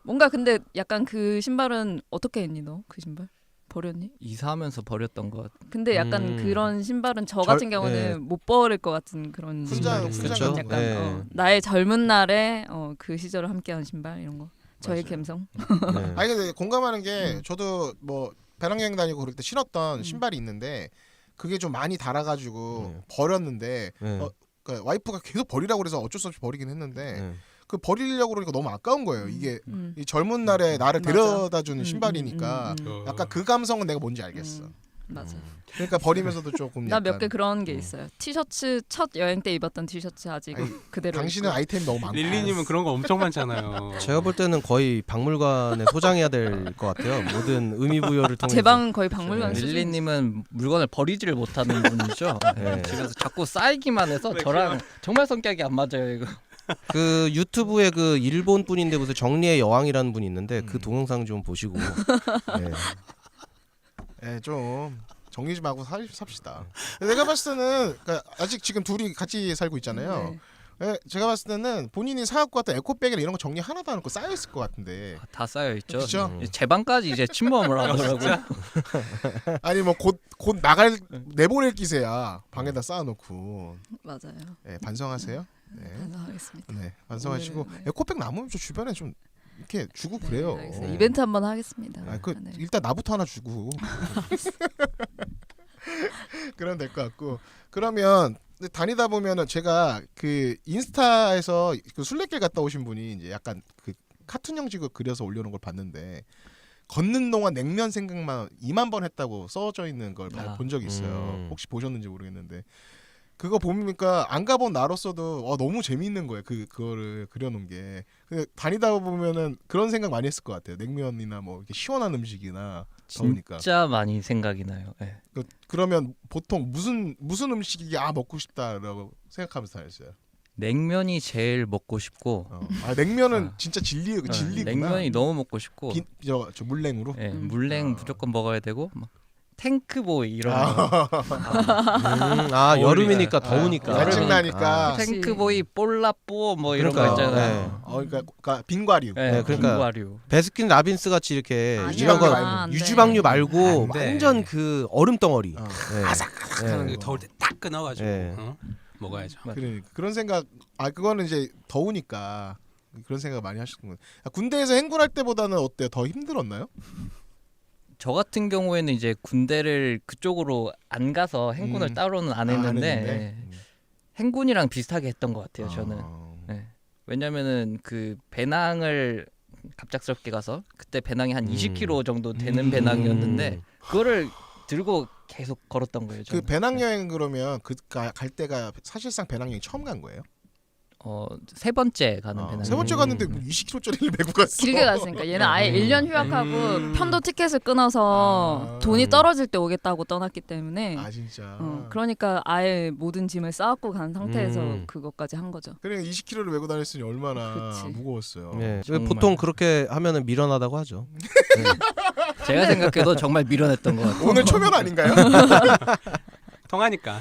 뭔가 근데 약간 그 신발은 어떻게 했니 너? 그 신발 버렸니? 이사하면서 버렸던 것 같아. 근데 약간 그런 신발은 저 같은 경우는 네. 못 버릴 것 같은 그런 훈장 신발이 훈장 있어요. 같은 약간 네. 나의 젊은 날에 그 시절을 함께한 신발 이런 거. 저의 맞아요. 감성. 네. 아니 근데 공감하는 게 저도 뭐 배낭여행 다니고 그럴 때 신었던 신발이 있는데 그게 좀 많이 닳아가지고 버렸는데 네. 그러니까 와이프가 계속 버리라고 그래서 어쩔 수 없이 버리긴 했는데 네. 그 버리려고 그러니까 너무 아까운 거예요. 이게 음. 이 젊은 날에 나를 맞아. 데려다주는 신발이니까 음. 약간 그 감성은 내가 뭔지 알겠어. 맞아. 그러니까 버리면서도 조금 나 몇 약간 개 그런 게 있어요. 티셔츠 첫 여행 때 입었던 티셔츠 아직 아니, 그대로. 당신은 입고. 아이템이 너무 많고 릴리님은 그런 거 엄청 많잖아요. 제가 볼 때는 거의 박물관에 소장해야 될 것 같아요. 모든 의미 부여를 통해서. 제 방은 거의 박물관 수준. 릴리님은 물건을 버리지를 못하는 분이죠. 네. 집에서 자꾸 쌓이기만 해서 저랑 정말 성격이 안 맞아요. 이거. 그 유튜브에 그 일본 분인데 무슨 정리의 여왕이라는 분이 있는데 그 동영상 좀 보시고. 네. 예, 좀 정리 좀 하고 삽시다. 내가 봤을 때는 그러니까 아직 지금 둘이 같이 살고 있잖아요. 네. 예, 제가 봤을 때는 본인이 사갖고 왔던 에코백이나 이런 거 정리 하나도 안 하고 쌓여 있을 것 같은데. 다 쌓여 있죠. 그쵸? 제 방까지 이제 침범을 하더라고요. 아니 뭐 곧 나갈 내보낼 기세야. 방에다 쌓아놓고. 맞아요. 예, 반성하세요. 네. 반성하겠습니다. 네, 반성하시고 네. 에코백 남으면 좀 주변에 좀 이렇게 주고 네, 그래요. 알겠어요. 이벤트 한번 하겠습니다. 아, 그 네. 일단 나부터 하나 주고. 그러면 될 것 같고. 그러면 다니다 보면은 제가 그 인스타에서 그 순례길 갔다 오신 분이 이제 약간 그 카툰 형식으로 그려서 올려놓은 걸 봤는데 걷는 동안 냉면 생각만 2만 번 했다고 써져 있는 걸 본 적이 있어요. 혹시 보셨는지 모르겠는데 그거 보니까 안 가본 나로서도 너무 재미있는 거예요. 그거를 그려놓은 게. 근데 다니다 보면은 그런 생각 많이 했을 것 같아요. 냉면이나 뭐 이렇게 시원한 음식이나 더우니까. 진짜 많이 생각이 나요. 네. 그러면 보통 무슨 음식이 먹고 싶다라고 생각하면서 다녔어요. 냉면이 제일 먹고 싶고 냉면은 진짜 진리구나. 냉면이 너무 먹고 싶고 저 물냉으로. 네, 물냉 무조건 먹어야 되고 막 탱크보이 이런 거 여름이니까 더우니까. 짜증나니까. 탱크보이 볼라뽀 뭐 이런 그러니까요. 거 있잖아요. 그러니까 빙과류. 네, 그러니까 빙과류. 베스킨 라빈스 같이 이렇게 아니야, 이런 거 안 돼. 유지방류 말고 안 돼. 완전 그 얼음 덩어리. 네. 아삭아삭하는 네. 거. 더울 때 딱 끊어가지고 네. 먹어야죠. 그러니까 그런 생각. 그거는 이제 더우니까 그런 생각 많이 하시는 거예요. 군대에서 행군할 때보다는 어때요? 더 힘들었나요? 저 같은 경우에는 이제 군대를 그쪽으로 안 가서 행군을 따로는 안 했는데 행군이랑 비슷하게 했던 것 같아요. 저는. 네. 왜냐면은 그 배낭을 갑작스럽게 가서 그때 배낭이 한 20kg 정도 되는 배낭이었는데 그거를 들고 계속 걸었던 거예요. 그 저는. 배낭여행 그러면 갈 때가 사실상 배낭여행 처음 간 거예요? 세 번째 가는 배낭. 세 번째 갔는데 20kg짜리를 메고 갔어. 길게 갔으니까 얘는 아예 1년 휴학하고 편도 티켓을 끊어서 아. 돈이 떨어질 때 오겠다고 떠났기 때문에 진짜. 그러니까 아예 모든 짐을 쌓고 간 상태에서 음. 그것까지 한 거죠. 그래 20kg를 메고 다녔으니 얼마나 그치. 무거웠어요. 네. 정말. 보통 그렇게 하면은 미련하다고 하죠. 제가 생각해도 정말 미련했던 것 같아요. 오늘 초면 아닌가요? 통하니까.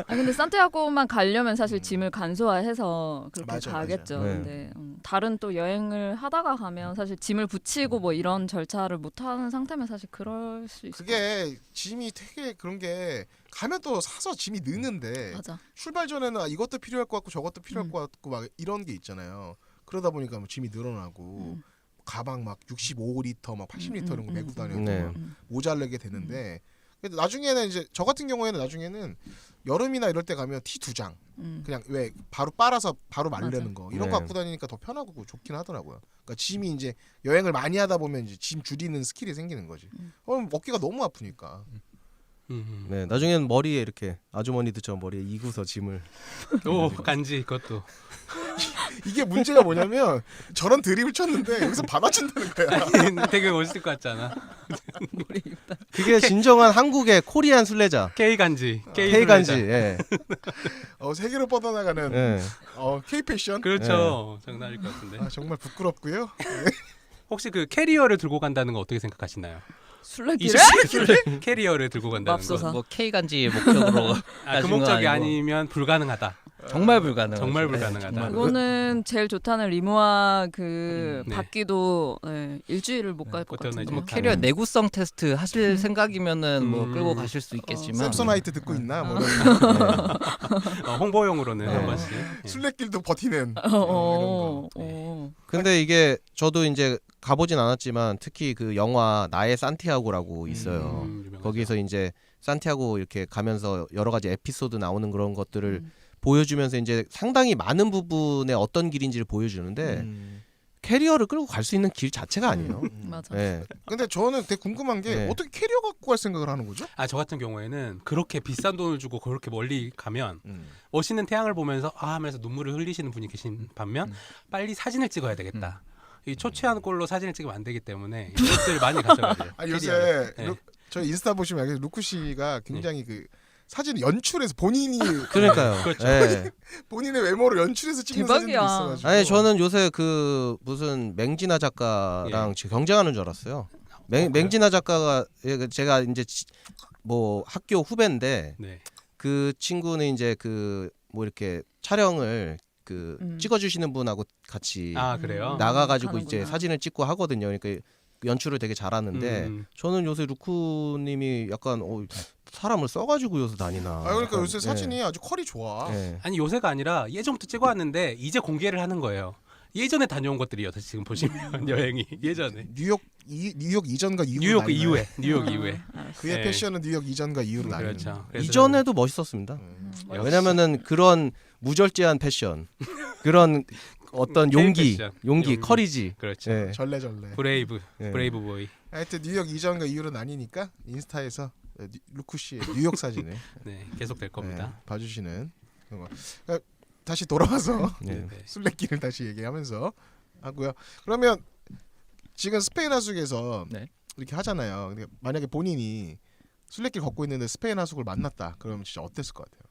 근데 산티아고만 가려면 사실 짐을 간소화해서 그렇게 맞아, 가겠죠. 맞아. 네. 근데 다른 또 여행을 하다가 가면 사실 짐을 붙이고 뭐 이런 절차를 못 하는 상태면 사실 그럴 수 있어요. 그게 짐이 되게 그런 게 가면 또 사서 짐이 느는데 맞아. 출발 전에는 이것도 필요할 것 같고 저것도 필요할 것 같고 막 이런 게 있잖아요. 그러다 보니까 뭐 짐이 늘어나고 가방 막 65리터 막 80리터 이런 거 메고 다녀도 네. 막 모자르게 되는데 근데 나중에는 이제 저 같은 경우에는 나중에는 여름이나 이럴 때 가면 티 2장 그냥 왜 바로 빨아서 바로 말르는 거 이런 거 네. 갖고 다니니까 더 편하고 좋긴 하더라고요. 그러니까 짐이 이제 여행을 많이 하다 보면 이제 짐 줄이는 스킬이 생기는 거지. 그럼 어깨가 너무 아프니까. 네, 나중에는 머리에 이렇게 아주머니들처럼 머리에 이구서 짐을 오 간지 그것도. 이게 문제가 뭐냐면 저런 드립을 쳤는데 여기서 받아준다는 거야. 되게 멋있을 것 같잖아. 그게 진정한 한국의 코리안 술래자 K 간지. K 간지. 술래자. 예. 세계로 뻗어나가는 예. K 패션. 그렇죠. 장난 아닐 것 같은데. 정말 부끄럽고요. 혹시 그 캐리어를 들고 간다는 거 어떻게 생각하시나요? 술래길을? 캐리어를 들고 간다는 맙소사. 거. 뭐 K 간지 목적으로 그 가진 건 목적이 아니고. 아니면 불가능하다. 정말 불가능. 정말 불가능하다. 그거는 제일 좋다는 리모아 그 네. 바퀴도 일주일을 못 갈 것 어떤 같은데. 뭐 캐리어 내구성 테스트 하실 생각이면은 뭐 음. 끌고 가실 수 있겠지만 샘소나이트 듣고 있나? 뭐 이런 홍보용으로는 네. 한 번씩. 예. 술래길도 버티는 이런 어, 거. 어. 근데 이게 저도 이제 가보진 않았지만 특히 그 영화 나의 산티아고라고 있어요. 유명하죠. 거기서 이제 산티아고 이렇게 가면서 여러 가지 에피소드 나오는 그런 것들을 음. 보여주면서 이제 상당히 많은 부분에 어떤 길인지를 보여주는데 캐리어를 끌고 갈 수 있는 길 자체가 아니에요. 맞아. 예. 근데 저는 되게 궁금한 게 네. 어떻게 캐리어 갖고 갈 생각을 하는 거죠? 저 같은 경우에는 그렇게 비싼 돈을 주고 그렇게 멀리 가면 멋있는 태양을 보면서 하면서 눈물을 흘리시는 분이 계신 반면 빨리 사진을 찍어야 되겠다. 이 초췌한 꼴로 사진을 찍으면 안 되기 때문에 이것들을 많이 가져가야 돼요. 요새 네. 저희 인스타 보시면 알겠지만 루크 씨가 굉장히 그 사진 연출해서 본인이 그러니까요. 그렇죠. 예. 본인의 외모를 연출해서 찍는 사진들이 대박이야. 있어가지고. 아니 저는 요새 그 무슨 맹진아 작가랑 경쟁하는 줄 알았어요. 맹진아 작가가 제가 이제 뭐 학교 후배인데 네. 그 친구는 이제 그 뭐 이렇게 촬영을 그 찍어주시는 분하고 같이 그래요? 나가가지고 하는구나. 이제 사진을 찍고 하거든요. 그러니까 연출을 되게 잘하는데 저는 요새 루쿠님이 약간 사람을 써가지고 요새 다니나. 그러니까 약간, 요새 사진이 아주 컬이 좋아. 예. 아니 요새가 아니라 예전부터 찍어왔는데 이제 공개를 하는 거예요. 예전에 다녀온 것들이요. 지금 보시면 여행이 예전에 뉴욕 이전과 이후 뉴욕 이후에 그의 네. 패션은 뉴욕 이전과 이후로 나뉘는. 그렇죠. 그래서 이전에도 멋있었습니다. 역시. 왜냐면은 그런 무절제한 패션, 그런 어떤 용기, 패션. 용기, 커리지. 그렇죠. 예. 절레절레. 예. 브레이브 보이. 하여튼 뉴욕 이전과 이후로 나뉘니까 인스타에서 루크 씨의 뉴욕 사진을 네, 계속 될 겁니다. 봐주시는 거. 그러니까 다시 돌아와서 예. 네. 술래길을 다시 얘기하면서 하고요. 그러면 지금 스페인 하숙에서 네. 이렇게 하잖아요. 근데 만약에 본인이 술래길 걷고 있는데 스페인 하숙을 만났다. 그러면 진짜 어땠을 것 같아요?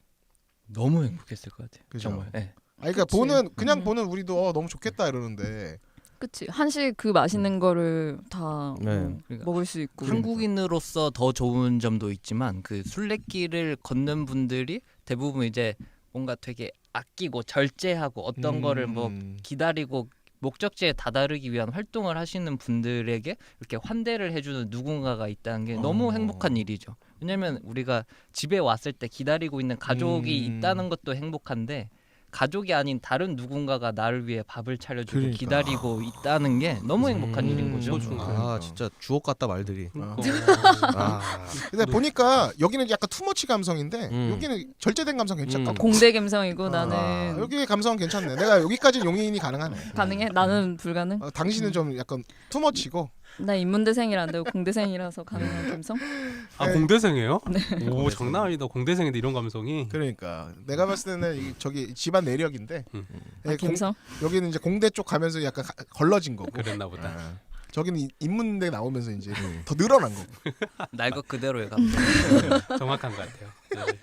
너무 행복했을 것 같아요. 그죠? 정말. 네. 그러니까 그치. 그냥 보는 우리도 너무 좋겠다 이러는데 그치. 한식 그 맛있는 거를 다 네. 그러니까 먹을 수 있고. 한국인으로서 더 좋은 점도 있지만 그 술래길을 걷는 분들이 대부분 이제 뭔가 되게 아끼고 절제하고 어떤 거를 뭐 기다리고 목적지에 다다르기 위한 활동을 하시는 분들에게 이렇게 환대를 해주는 누군가가 있다는 게 너무 행복한 일이죠. 왜냐면 우리가 집에 왔을 때 기다리고 있는 가족이 있다는 것도 행복한데 가족이 아닌 다른 누군가가 나를 위해 밥을 차려주고 그러니까. 기다리고 있다는 게 너무 행복한 일인 거죠. 소중한. 아 진짜 주옥 같다 말들이. 아. 근데 보니까 여기는 약간 투머치 감성인데 음. 여기는 절제된 감성 괜찮다. 공대 감성이고 아, 나는 여기 감성 괜찮네. 내가 여기까지 용인이 가능하네. 가능해? 나는 불가능? 당신은 좀 약간 투머치고. 나 인문대생이란데 공대생이라서 가능한 감성? 공대생이에요? 네. 오 장난 아니다. 공대생인데 이런 감성이. 그러니까 내가 봤을 때는 저기 집안 내력인데 예, 감성? 여기는 이제 공대 쪽 가면서 약간 걸러진 거고. 그랬나 보다. 아, 저기는 인문대 나오면서 이제 더 늘어난 거고. 날 것 그대로의 감성. 정확한 것 같아요. 네.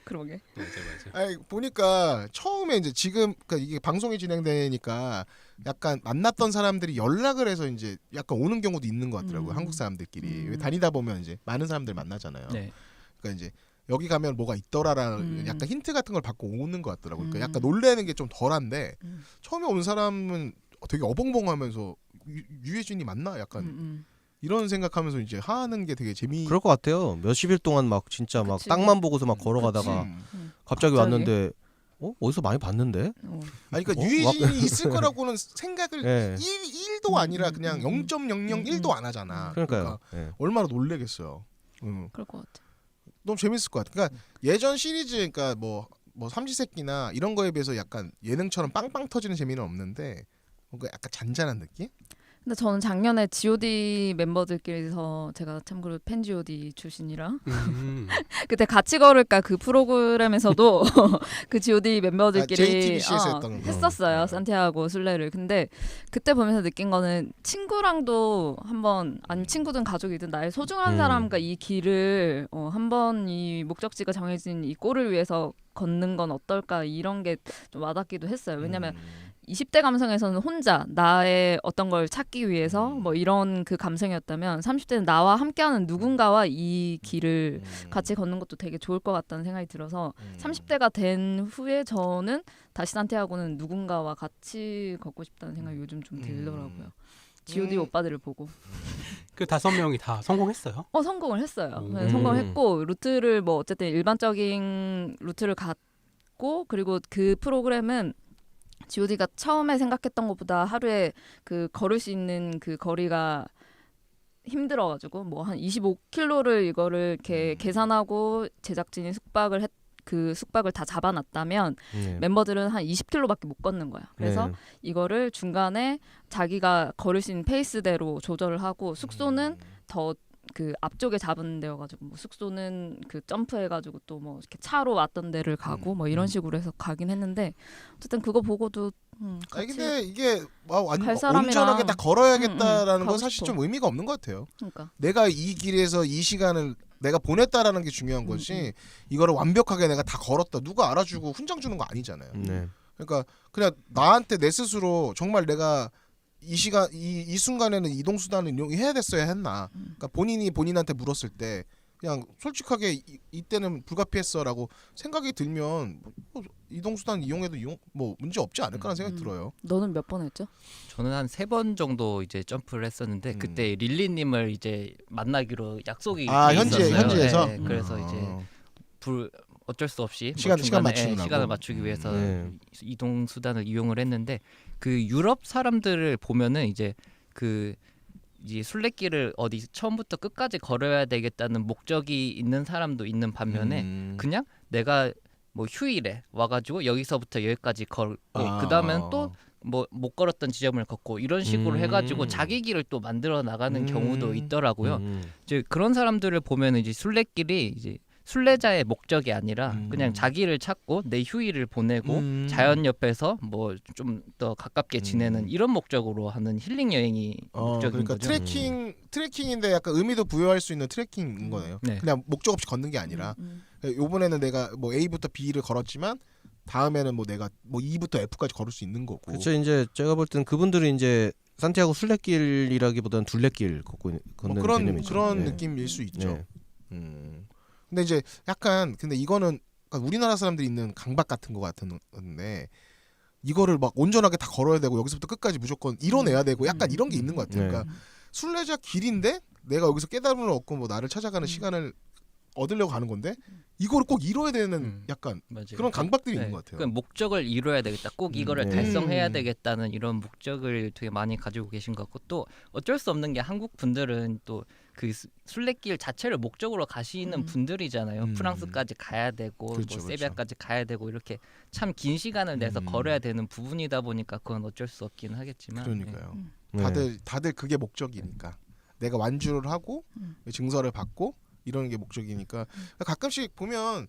그러게. 맞아. 아니, 보니까 처음에 이제 지금 그러니까 이게 방송이 진행되니까 약간 만났던 사람들이 연락을 해서 이제 약간 오는 경우도 있는 것 같더라고요. 한국 사람들끼리 왜 다니다 보면 이제 많은 사람들 만나잖아요. 네. 그러니까 이제 여기 가면 뭐가 있더라라는 약간 힌트 같은 걸 받고 오는 것 같더라고요. 그러니까 음. 약간 놀래는 게 좀 덜한데 처음에 온 사람은 되게 어벙벙하면서 유해진이 맞나? 약간 이런 생각하면서 이제 하는 게 되게 그럴 것 같아요. 몇십일 동안 막 진짜 막 그치. 땅만 보고서 막 걸어가다가 갑자기 왔는데 어디서 많이 봤는데? 아니 그러니까 어? 유해진이 있을 거라고는 생각을 예. 1도 아니라 그냥 0.001도 안 하잖아. 그러니까요. 그러니까 예. 얼마나 놀래겠어요. 그럴 것 같아. 너무 재밌을 것 같아. 그러니까 예전 시리즈 그러니까 뭐 삼시세끼나 이런 거에 비해서 약간 예능처럼 빵빵 터지는 재미는 없는데 뭔가 약간 잔잔한 느낌? 근데 저는 작년에 G.O.D 멤버들끼리서 제가 참고로 팬 G.O.D 출신이라 그때 같이 걸을까 그 프로그램에서도 그 G.O.D 멤버들끼리 JTBC에서 했던 거. 했었어요. 산티아고 순례를. 근데 그때 보면서 느낀 거는 친구랑도 한번 아니면 친구든 가족이든 나의 소중한 사람과 이 길을 한번 이 목적지가 정해진 이 골을 위해서 걷는 건 어떨까 이런 게 좀 와닿기도 했어요. 왜냐면 20대 감성에서는 혼자 나의 어떤 걸 찾기 위해서 뭐 이런 그 감성이었다면 30대는 나와 함께하는 누군가와 이 길을 같이 걷는 것도 되게 좋을 것 같다는 생각이 들어서 30대가 된 후에 저는 다시 산티아고는 누군가와 같이 걷고 싶다는 생각이 요즘 좀 들더라고요. G.O.D 오빠들을 보고 그 5명이 다 성공했어요. 성공을 했어요. 네, 성공했고 루트를 뭐 어쨌든 일반적인 루트를 갔고 그리고 그 프로그램은 G.O.D가 처음에 생각했던 것보다 하루에 그 걸을 수 있는 그 거리가 힘들어가지고 뭐 한 25km를 이거를 이렇게 계산하고 제작진이 그 숙박을 다 잡아놨다면 멤버들은 한 20km밖에 못 걷는 거야. 그래서 이거를 중간에 자기가 걸을 수 있는 페이스대로 조절을 하고 숙소는 더 그 앞쪽에 잡은 데여가지고 뭐 숙소는 그 점프해가지고 또 뭐 이렇게 차로 왔던 데를 가고 뭐 이런 식으로 해서 가긴 했는데 어쨌든 그거 보고도 아니 같이 근데 이게 갈 사람이랑 온전하게 다 걸어야겠다라는 건 가고 사실 싶어. 좀 의미가 없는 것 같아요. 그러니까 내가 이 길에서 이 시간을 내가 보냈다라는 게 중요한 거지. 이거를 완벽하게 내가 다 걸었다. 누가 알아주고 훈장 주는 거 아니잖아요. 그러니까 그냥 나한테 내 스스로 정말 내가 이 시간 이 순간에는 이동 수단을 이용해야 됐어야 했나. 그러니까 본인이 본인한테 물었을 때 그냥 솔직하게 이때는 불가피했어라고 생각이 들면 뭐 이동 수단 이용해도 뭐 문제 없지 않을까라는 생각이 들어요. 너는 몇 번 했죠? 저는 한 3번 정도 이제 점프를 했었는데 그때 릴리님을 이제 만나기로 약속이 있었어요. 현지에서 네, 그래서 이제 어쩔 수 없이 시간 중간에, 맞추느라고. 시간을 맞추기 위해서 이동 수단을 이용을 했는데 그 유럽 사람들을 보면은 이제 이제 순례길을 어디 처음부터 끝까지 걸어야 되겠다는 목적이 있는 사람도 있는 반면에 그냥 내가 뭐 휴일에 와가지고 여기서부터 여기까지 걷고 그 다음엔 또 뭐 못 걸었던 지점을 걷고 이런 식으로 해가지고 자기 길을 또 만들어 나가는 경우도 있더라고요. 이제 그런 사람들을 보면 이제 순례길이 이제 순례자의 목적이 아니라 그냥 자기를 찾고 내 휴일을 보내고 자연 옆에서 뭐 좀 더 가깝게 지내는 이런 목적으로 하는 힐링 여행이 목적인 그러니까 거죠. 트레킹인데 약간 의미도 부여할 수 있는 트레킹인 거네요. 네. 그냥 목적 없이 걷는 게 아니라 요번에는 내가 뭐 A부터 B를 걸었지만 다음에는 뭐 내가 뭐 E부터 F까지 걸을 수 있는 거고. 그렇죠. 이제 제가 볼 때는 그분들이 이제 산티아고 순례길이라기보다는 둘레길 걷는 개념이죠. 그런 네. 느낌일 수 있죠. 네. 근데 이제 약간 근데 이거는 약간 우리나라 사람들이 있는 강박 같은 거 같은데 이거를 막 온전하게 다 걸어야 되고 여기서부터 끝까지 무조건 이뤄내야 되고 약간 이런 게 있는 것 같아요. 네. 그러니까 순례자 길인데 내가 여기서 깨달음을 얻고 뭐 나를 찾아가는 시간을 얻으려고 가는 건데 이거를 꼭 이뤄야 되는 약간 맞아요. 그런 강박들이 네. 있는 것 같아요. 그 목적을 이뤄야 되겠다. 꼭 이거를 네. 달성해야 되겠다는 이런 목적을 되게 많이 가지고 계신 것 같고 또 어쩔 수 없는 게 한국 분들은 또 그 순례길 자체를 목적으로 가시는 분들이잖아요. 프랑스까지 가야 되고 그렇죠, 뭐 세비야까지 가야 되고 이렇게 참 긴 시간을 내서 걸어야 되는 부분이다 보니까 그건 어쩔 수 없긴 하겠지만 그러니까요. 네. 다들 그게 목적이니까 내가 완주를 하고 증서를 받고 이러는 게 목적이니까 가끔씩 보면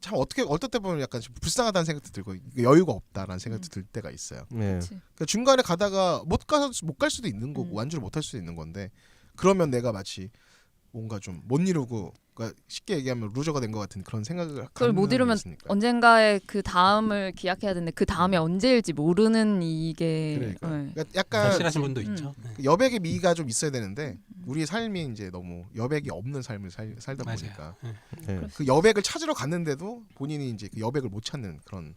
참 어떨 때 보면 약간 좀 불쌍하다는 생각도 들고 여유가 없다라는 생각도 들 때가 있어요. 네. 그러니까 중간에 가다가 못 갈 수도 있는 거고 완주를 못 할 수도 있는 건데 그러면 내가 마치 뭔가 좀 못 이루고 그러니까 쉽게 얘기하면 루저가 된 것 같은 그런 생각을 그걸 못 이루면 언젠가에 그 다음을 기약해야 되는데 그 다음이 언제일지 모르는 이게 그러니까 약간 절실하신 분도 있죠. 네. 여백의 미가 좀 있어야 되는데 우리의 삶이 이제 너무 여백이 없는 삶을 살다 맞아요. 보니까 네. 그 여백을 찾으러 갔는데도 본인이 이제 그 여백을 못 찾는 그런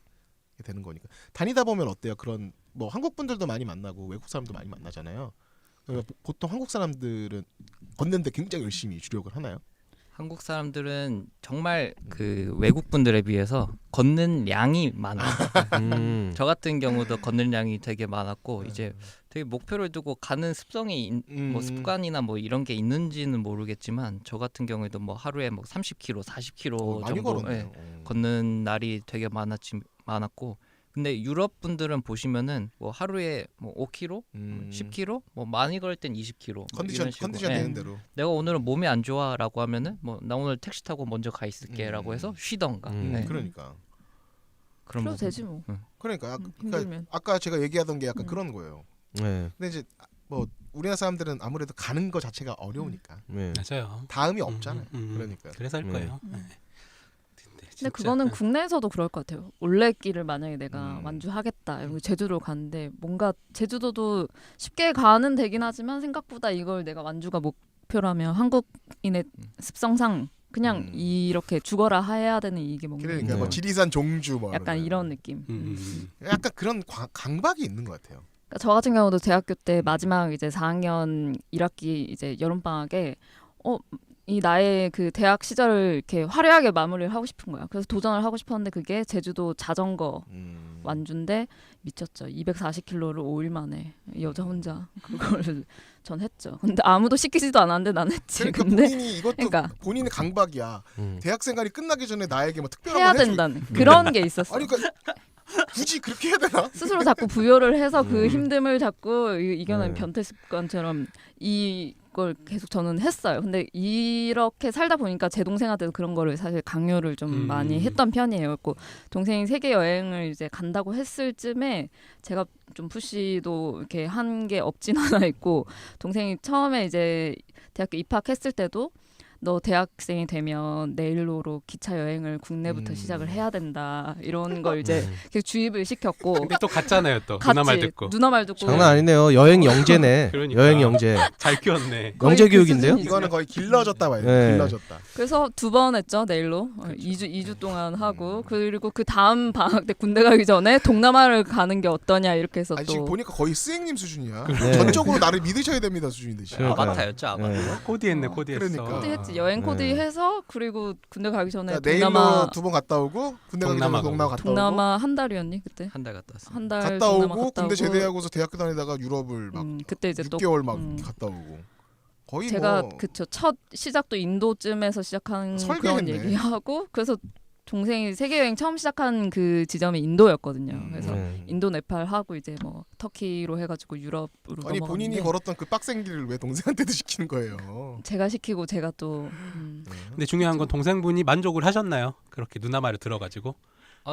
게 되는 거니까 다니다 보면 어때요? 그런 뭐 한국 분들도 많이 만나고 외국 사람도 많이 만나잖아요. 그러니까 보통 한국 사람들은 걷는데 굉장히 열심히 주력을 하나요? 한국 사람들은 정말 그 외국 분들에 비해서 걷는 양이 많아요. 저 같은 경우도 걷는 양이 되게 많았고 이제 되게 목표를 두고 가는 습성이 뭐 습관이나 뭐 이런 게 있는지는 모르겠지만 저 같은 경우에도 뭐 하루에 뭐 30km, 40km 많이 정도 걸었네요. 걷는 날이 되게 많았고 근데 유럽 분들은 보시면은 뭐 하루에 뭐 5km, 10km, 뭐 많이 걸을 땐 20km. 뭐 컨디션 이런 식으로. 컨디션 예. 되는 대로. 내가 오늘은 몸이 안 좋아라고 하면은 뭐 나 오늘 택시 타고 먼저 가 있을게라고 해서 쉬던가. 네. 그러니까. 그런 그래도 부분. 되지 뭐. 그러니까 힘들면. 아까 제가 얘기하던 게 약간 그런 거예요. 네. 근데 이제 뭐 우리나라 사람들은 아무래도 가는 거 자체가 어려우니까 네. 맞아요. 다음이 없잖아요. 음. 그러니까. 그래서일 거예요. 네. 근데 그거는 국내에서도 그럴 것 같아요. 올레길을 만약에 내가 음. 완주하겠다. 여기 제주도를 가는데 뭔가 제주도도 쉽게 가는 데긴 하지만 생각보다 이걸 내가 완주가 목표라면 한국인의 습성상 그냥 이렇게 죽어라 해야 되는 이게 뭔가 그러니까 네. 뭐 지리산 종주 뭐 약간 이런 이런 느낌. 약간 그런 강박이 있는 것 같아요. 그러니까 저 같은 경우도 대학교 때 마지막 이제 4학년 1학기 이제 여름 방학에 이 나의 그 대학 시절을 이렇게 화려하게 마무리를 하고 싶은 거야. 그래서 도전을 하고 싶었는데 그게 제주도 자전거 완주인데 미쳤죠. 240km를 5일 만에 여자 혼자 그걸 전 했죠. 근데 아무도 시키지도 않았는데 난 했지. 그러니까 근데 본인이 이것도 그러니까. 본인의 강박이야. 대학 생활이 끝나기 전에 나에게 뭐 특별한 해야 걸 해주- 된다는 그런 게 있었어. 아니 그러니까 굳이 그렇게 해야 되나? 스스로 자꾸 부여를 해서 그 힘듦을 자꾸 이겨낸 네. 변태 습관처럼 이걸 계속 저는 했어요. 근데 이렇게 살다 보니까 제 동생한테도 그런 거를 사실 강요를 좀 많이 했던 편이에요. 그래서 동생이 세계 여행을 이제 간다고 했을 쯤에 제가 좀 푸시도 이렇게 한 게 없진 않아 있고 동생이 처음에 이제 대학교 입학했을 때도 너 대학생이 되면 내일로로 기차 여행을 국내부터 시작을 해야 된다 이런 걸 이제 계속 주입을 시켰고 근데 또 갔잖아요. 또 갔지. 누나 말 듣고 누나 말 듣고 장난 아니네요. 여행 영재네. 그러니까. 여행 영재. 잘 키웠네. 거의 영재 그 교육인데요? 수준이죠. 이거는 거의 길러졌다 봐요. 네. 길러졌다. 그래서 2번 했죠 내일로 2주 동안 하고 그리고 그 다음 방학 때 군대 가기 전에 동남아를 가는 게 어떠냐 이렇게 해서 아니 또 지금 보니까 거의 스행님 수준이야. 네. 전적으로 나를 믿으셔야 됩니다 수준인데. 지금. 그러니까요. 아바타였죠, 아바타. 네. 코디했네, 코디했어. 그러니까. 코디했지 여행 코디해서 그리고 군대 가기 전에 그러니까 내일로 동남아 2번 갔다 오고 군대 가기 전에 동남아 동남아 갔다 오고 동남아 한 달이었니 그때 한 달 갔다 왔어. 한 달 갔다 동남아 오고 갔다 군대 오고 제대하고서 대학교 다니다가 유럽을 막 그때 이제 또 6개월 막 음. 갔다 오고 거의 제가 뭐 그쵸 첫 시작도 인도쯤에서 시작한 그런 설계했네. 얘기하고 그래서 동생이 세계 여행 처음 시작한 그 지점이 인도였거든요. 그래서 네. 인도 네팔 하고 이제 뭐 터키로 해가지고 유럽으로 아니 넘어갔는데 본인이 걸었던 그 빡센 길을 왜 동생한테도 시키는 거예요. 제가 시키고 제가 또 근데 중요한 건 동생분이 만족을 하셨나요? 그렇게 누나 말을 들어가지고.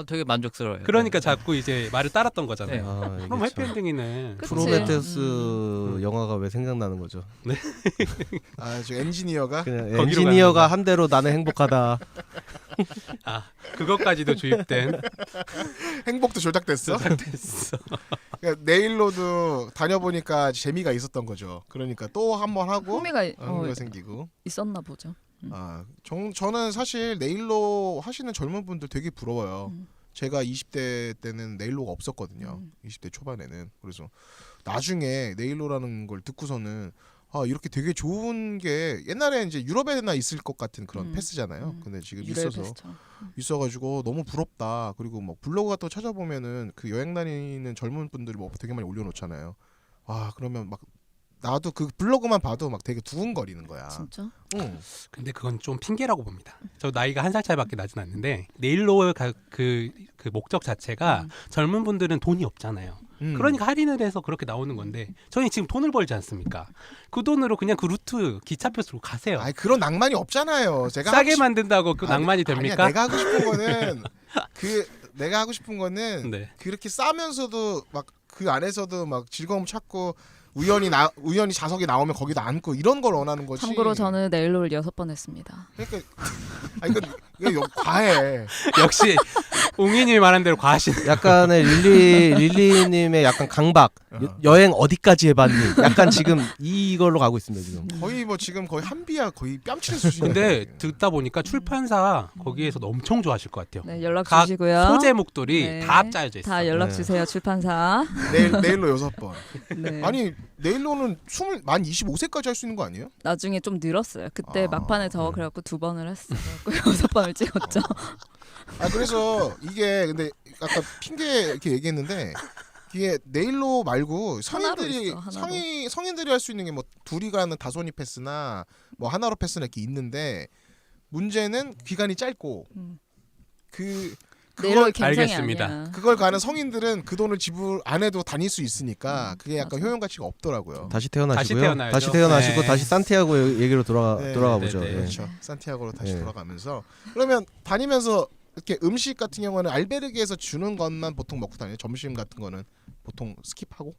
되게 만족스러워요. 그러니까 자꾸 이제 말을 따랐던 거잖아요. 아, 이게 그럼 참. 해피엔딩이네. 그치. 프로메테우스 영화가 왜 생각나는 거죠? 아, 저 엔지니어가 그냥 거기로 엔지니어가 가는 한 대로 나는 행복하다. 아, 그것까지도 주입된. 행복도 조작됐어. 됐어. 그러니까 내일로도 다녀보니까 재미가 있었던 거죠. 그러니까 또 한 번 하고 흥미가 흥미가 생기고. 있었나 보죠. 저는 사실 네일로 하시는 젊은 분들 되게 부러워요. 음. 제가 20대 때는 네일로가 없었거든요. 20대 초반에는. 그래서 나중에 네일로라는 걸 듣고서는 이렇게 되게 좋은 게 옛날에 이제 유럽에나 있을 것 같은 그런 패스잖아요. 근데 지금 유럽 패스처럼. 있어가지고 너무 부럽다. 그리고 뭐 블로그 같은 거 찾아보면은 그 여행 다니는 젊은 분들이 뭐 되게 많이 올려놓잖아요. 그러면 막 나도 그 블로그만 봐도 막 되게 두근거리는 거야. 진짜? 응. 근데 그건 좀 핑계라고 봅니다. 저 나이가 한 살 차이밖에 나진 않는데 네일로 그 목적 자체가 젊은 분들은 돈이 없잖아요. 그러니까 할인을 해서 그렇게 나오는 건데 저희 지금 돈을 벌지 않습니까? 그 돈으로 그냥 그 루트 기차표 쓰고 가세요. 아니 그런 낭만이 없잖아요. 제가 싸게 하고 싶- 만든다고 그 낭만이 아니야, 됩니까? 내가 하고 싶은 거는 내가 하고 싶은 거는 네. 그렇게 싸면서도 막 그 안에서도 막 즐거움 찾고 우연히 좌석에 나오면 거기다 앉고 이런 걸 원하는 거지. 참고로 저는 네일로를 6번 했습니다. 그러니까 이거 과해. 역시 웅이님이 말한 대로 과하시네. 약간의 릴리님의 약간 강박. 여행 어디까지 해봤니? 약간 지금 이걸로 가고 있습니다 지금. 거의 뭐 지금 거의 한비야 거의 뺨치는 수준이야. 근데 듣다 보니까 출판사 거기에서도 엄청 좋아하실 것 같아요. 네, 연락 각 주시고요. 소제목들이 네. 다 짜여져 있어. 다 연락 네. 주세요 출판사. 네일로 6번. 네. 아니 네일로는 만 25세까지 할 수 있는 거 아니에요? 나중에 좀 늘었어요. 그때 아, 막판에 저 그래갖고 2번을 했어요. 그래갖고 6번을 찍었죠. 그래서 이게 근데 아까 핑계 이렇게 얘기했는데 이게 네일로 말고 성인들이 하나로 있어, 성인들이 할 수 있는 게 뭐 둘이 가는 다소니 패스나 뭐 하나로 패스나 이렇게 있는데 문제는 기간이 짧고 그 내일 갬성이 알겠습니다. 아니야. 그걸 가는 성인들은 그 돈을 지불 안 해도 다닐 수 있으니까 그게 약간 효용 가치가 없더라고요. 다시 태어나시고요. 태어나야죠. 다시 태어나시고 네. 다시 산티아고 얘기로 돌아가 네, 보죠. 네, 네. 예. 그렇죠. 산티아고로 다시 네. 돌아가면서 그러면 다니면서 이렇게 음식 같은 경우는 알베르게에서 주는 것만 보통 먹고 다녀요. 점심 같은 거는 보통 스킵하고.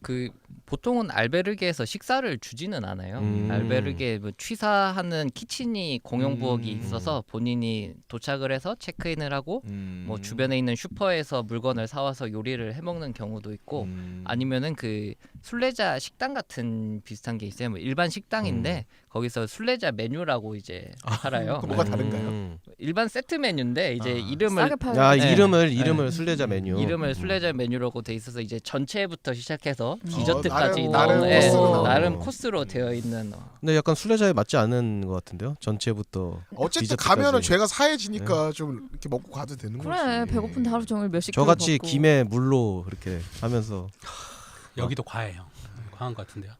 그 보통은 알베르게에서 식사를 주지는 않아요. 알베르게 뭐 취사하는 키친이 공용 부엌이 있어서 본인이 도착을 해서 체크인을 하고 뭐 주변에 있는 슈퍼에서 물건을 사와서 요리를 해 먹는 경우도 있고 아니면은 그 순례자 식당 같은 비슷한 게 있어요. 뭐 일반 식당인데 거기서 순례자 메뉴라고 이제 팔아요. 그 뭐가 다른가요? 일반 세트 메뉴인데 이제 이름을 싸게 팔고. 야 네. 이름을 순례자 메뉴. 이름을 순례자 메뉴라고 돼 있어서 이제 전체부터 시작해서 디저트까지 나름 나오는 코스로 나오는 나름 거. 코스로 되어 있는 근데 약간 순례자에 맞지 않은 것 같은데요. 전체부터. 어쨌든 디저트까지. 가면은 죄가 사해지니까 좀 이렇게 먹고 가도 되는 거지. 그래 배고픈데 하루 종일 몇십 킬로 저같이 걷고. 김에 물로 이렇게 하면서 여기도 과해요. 과한 것 같은데요.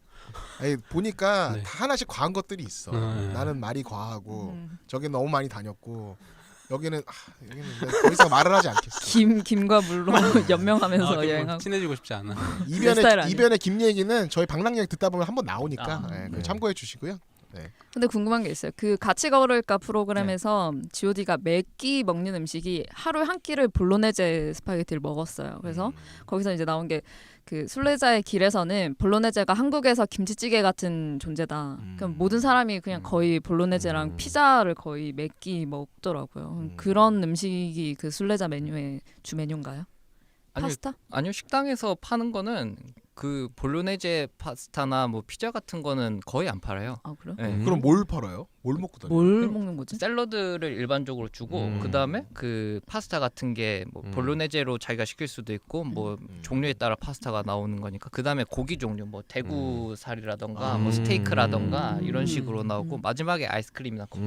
아니, 보니까 네. 다 하나씩 과한 것들이 있어. 나는 말이 과하고 저기 너무 많이 다녔고 여기는 여기는 더 이상 말을 하지 않겠어. 김과 물로 연명하면서 여행하고. 친해지고 싶지 않아. 내 스타일 아니야. 이변의 김 얘기는 저희 방랑역 듣다 보면 한번 나오니까 네, 네. 참고해 주시고요. 근데 궁금한 게 있어요. 그 같이 걸을까 프로그램에서 G.O.D가 매 끼 먹는 음식이 하루에 한 끼를 볼로네제 스파게티를 먹었어요. 그래서 거기서 이제 나온 게 그 순례자의 길에서는 볼로네제가 한국에서 김치찌개 같은 존재다. 그럼 모든 사람이 그냥 거의 볼로네제랑 피자를 거의 매 끼 먹더라고요. 그런 음식이 그 순례자 메뉴의 주 메뉴인가요? 아니요, 파스타? 아니요 식당에서 파는 거는 그 볼로네제 파스타나 뭐 피자 같은 거는 거의 안 팔아요. 아 그래? 네. 그럼 뭘 팔아요? 뭘 먹고 다녀요? 뭘 먹는 거지? 샐러드를 일반적으로 주고 그 다음에 그 파스타 같은 게 뭐 볼로네제로 자기가 시킬 수도 있고 뭐 종류에 따라 파스타가 나오는 거니까 그 다음에 고기 종류 뭐 대구살이라던가 뭐 스테이크라던가 이런 식으로 나오고 마지막에 아이스크림이나 커피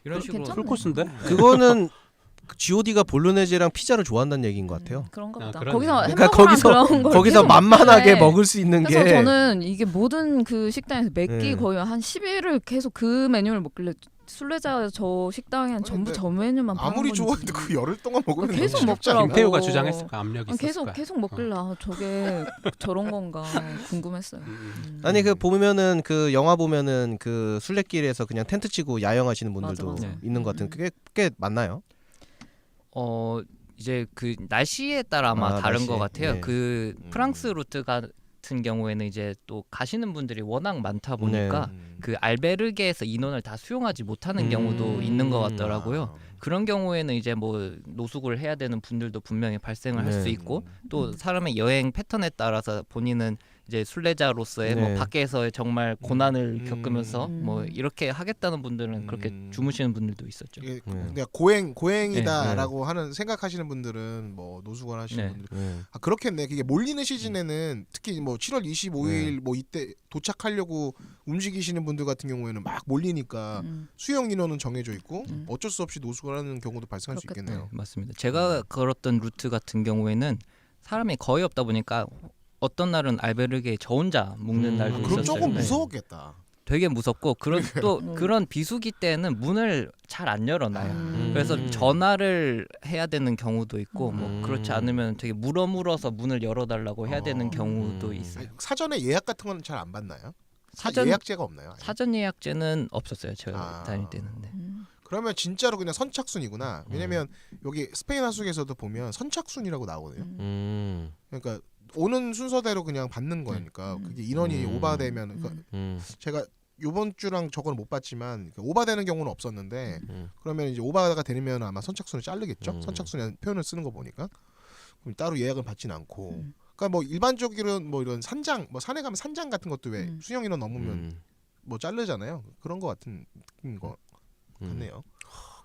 이런 식으로 괜찮네. 풀코스인데? 그거는 G.O.D가 볼로네제랑 피자를 좋아한다는 얘기인 것 같아요. 그런가 아, 보다. 그러네. 거기서 그러니까 햄버거랑 그런 걸 거기서 계속 만만하게 먹길래 먹을 수 있는 그래서 게 저는 이게 모든 그 식당에서 몇 끼 네. 거의 한 10일을 계속 그 메뉴를 먹길래 순례자 저 식당에는 전부 근데 저 메뉴만 파는 아무리 건지. 좋아해도 그 열흘 동안 먹으면 계속 너무 먹더라고. 않아요? 김태우가 주장했을까 압력이 아니, 있었을 거야. 계속 먹길래 아, 저게 저런 건가 궁금했어요. 아니 그 보면은 그 영화 보면은 그 순례길에서 그냥 텐트 치고 야영하시는 분들도 맞아. 있는 것 같은 그게 꽤 많나요? 이제 그 날씨에 따라 아마 다른 날씨. 것 같아요. 네. 그 프랑스 루트 같은 경우에는 이제 또 가시는 분들이 워낙 많다 보니까 그 알베르게에서 인원을 다 수용하지 못하는 경우도 있는 것 같더라고요. 그런 경우에는 이제 뭐 노숙을 해야 되는 분들도 분명히 발생을 할 수 네. 있고 또 사람의 여행 패턴에 따라서 본인은 이제 순례자로서의 뭐 네. 밖에서 정말 고난을 겪으면서 음. 뭐 이렇게 하겠다는 분들은 그렇게 주무시는 분들도 있었죠. 이게 네. 그냥 고행이다라고 하는 생각하시는 분들은 뭐 노숙을 하시는 네. 분들 네. 그렇겠네. 그게 몰리는 시즌에는 특히 뭐 7월 25일 뭐 이때 도착하려고 움직이시는 분들 같은 경우에는 막 몰리니까 수용 인원은 정해져 있고 어쩔 수 없이 노숙을 하는 경우도 발생할 수 그렇겠다. 있겠네요. 맞습니다. 제가 걸었던 루트 같은 경우에는 사람이 거의 없다 보니까 어떤 날은 알베르게에 저 혼자 묵는 날도 그럼 있었어요. 조금 네. 무서웠겠다. 되게 무섭고 또 그런 비수기 때는 문을 잘 안 열어놔요. 그래서 전화를 해야 되는 경우도 있고 뭐 그렇지 않으면 되게 물어서 문을 열어달라고 해야 되는 경우도 있어요. 아니, 사전에 예약 같은 건 잘 안 받나요? 사전- 예약제가 없나요? 아예? 사전 예약제는 없었어요. 제가 아. 다닐 때는. 네. 그러면 진짜로 그냥 선착순이구나. 왜냐면 여기 스페인 하숙에서도 보면 선착순이라고 나오거든요. 그러니까 오는 순서대로 그냥 받는 거니까 그게 인원이 오바되면 그러니까 제가 요번 주랑 저건 못 봤지만 오바되는 경우는 없었는데 그러면 이제 오바가 되면 아마 선착순을 자르겠죠. 선착순이라는 표현을 쓰는 거 보니까 그럼 따로 예약을 받지는 않고. 그러니까 뭐 일반적으로 뭐 이런 산장, 뭐 산에 가면 산장 같은 것도 왜 수용 인원 넘으면 뭐 자르잖아요. 그런 거 같은 느낌인 거 같네요.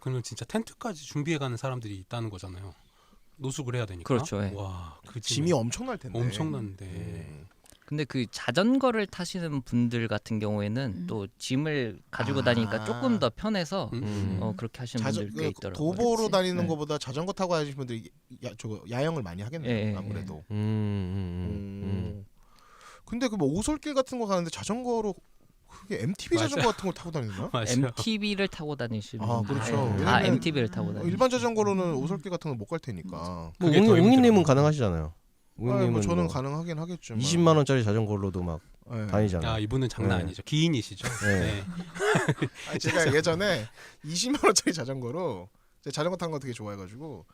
그러면 진짜 텐트까지 준비해가는 사람들이 있다는 거잖아요. 노숙을 해야 되니까. 그렇죠, 예. 와, 그 짐이 엄청날 텐데. 엄청난데. 근데 그 자전거를 타시는 분들 같은 경우에는 또 짐을 가지고 다니니까 조금 더 편해서 그렇게 하시는 분들 꽤 있더라고요. 도보로 그치. 다니는 네. 것보다 자전거 타고 하시는 분들이 야영을 많이 하겠네요. 예, 예, 아무래도. 근데 그 뭐 오솔길 같은 거 가는데 자전거로 그게 MTB 맞아요. 자전거 같은 걸 타고 다니나? 맞아요. MTB를 타고 다니시는 아, 분들. 그렇죠. 아 왜냐면 MTB를 타고 다니. 일반 자전거로는 오솔길 같은 거 못 갈 테니까. 뭐 그게 더 웅이님은 힘들어. 가능하시잖아요. 아, 웅이님은 뭐 저는 뭐 가능하긴 하겠죠. 20만 원짜리 자전거로도 막 네. 다니잖아요. 아 이분은 장난 네. 아니죠. 기인이시죠. 네. 네. 아니, 제가 예전에 20만 원짜리 자전거로 제가 자전거 타는 거 되게 좋아해가지고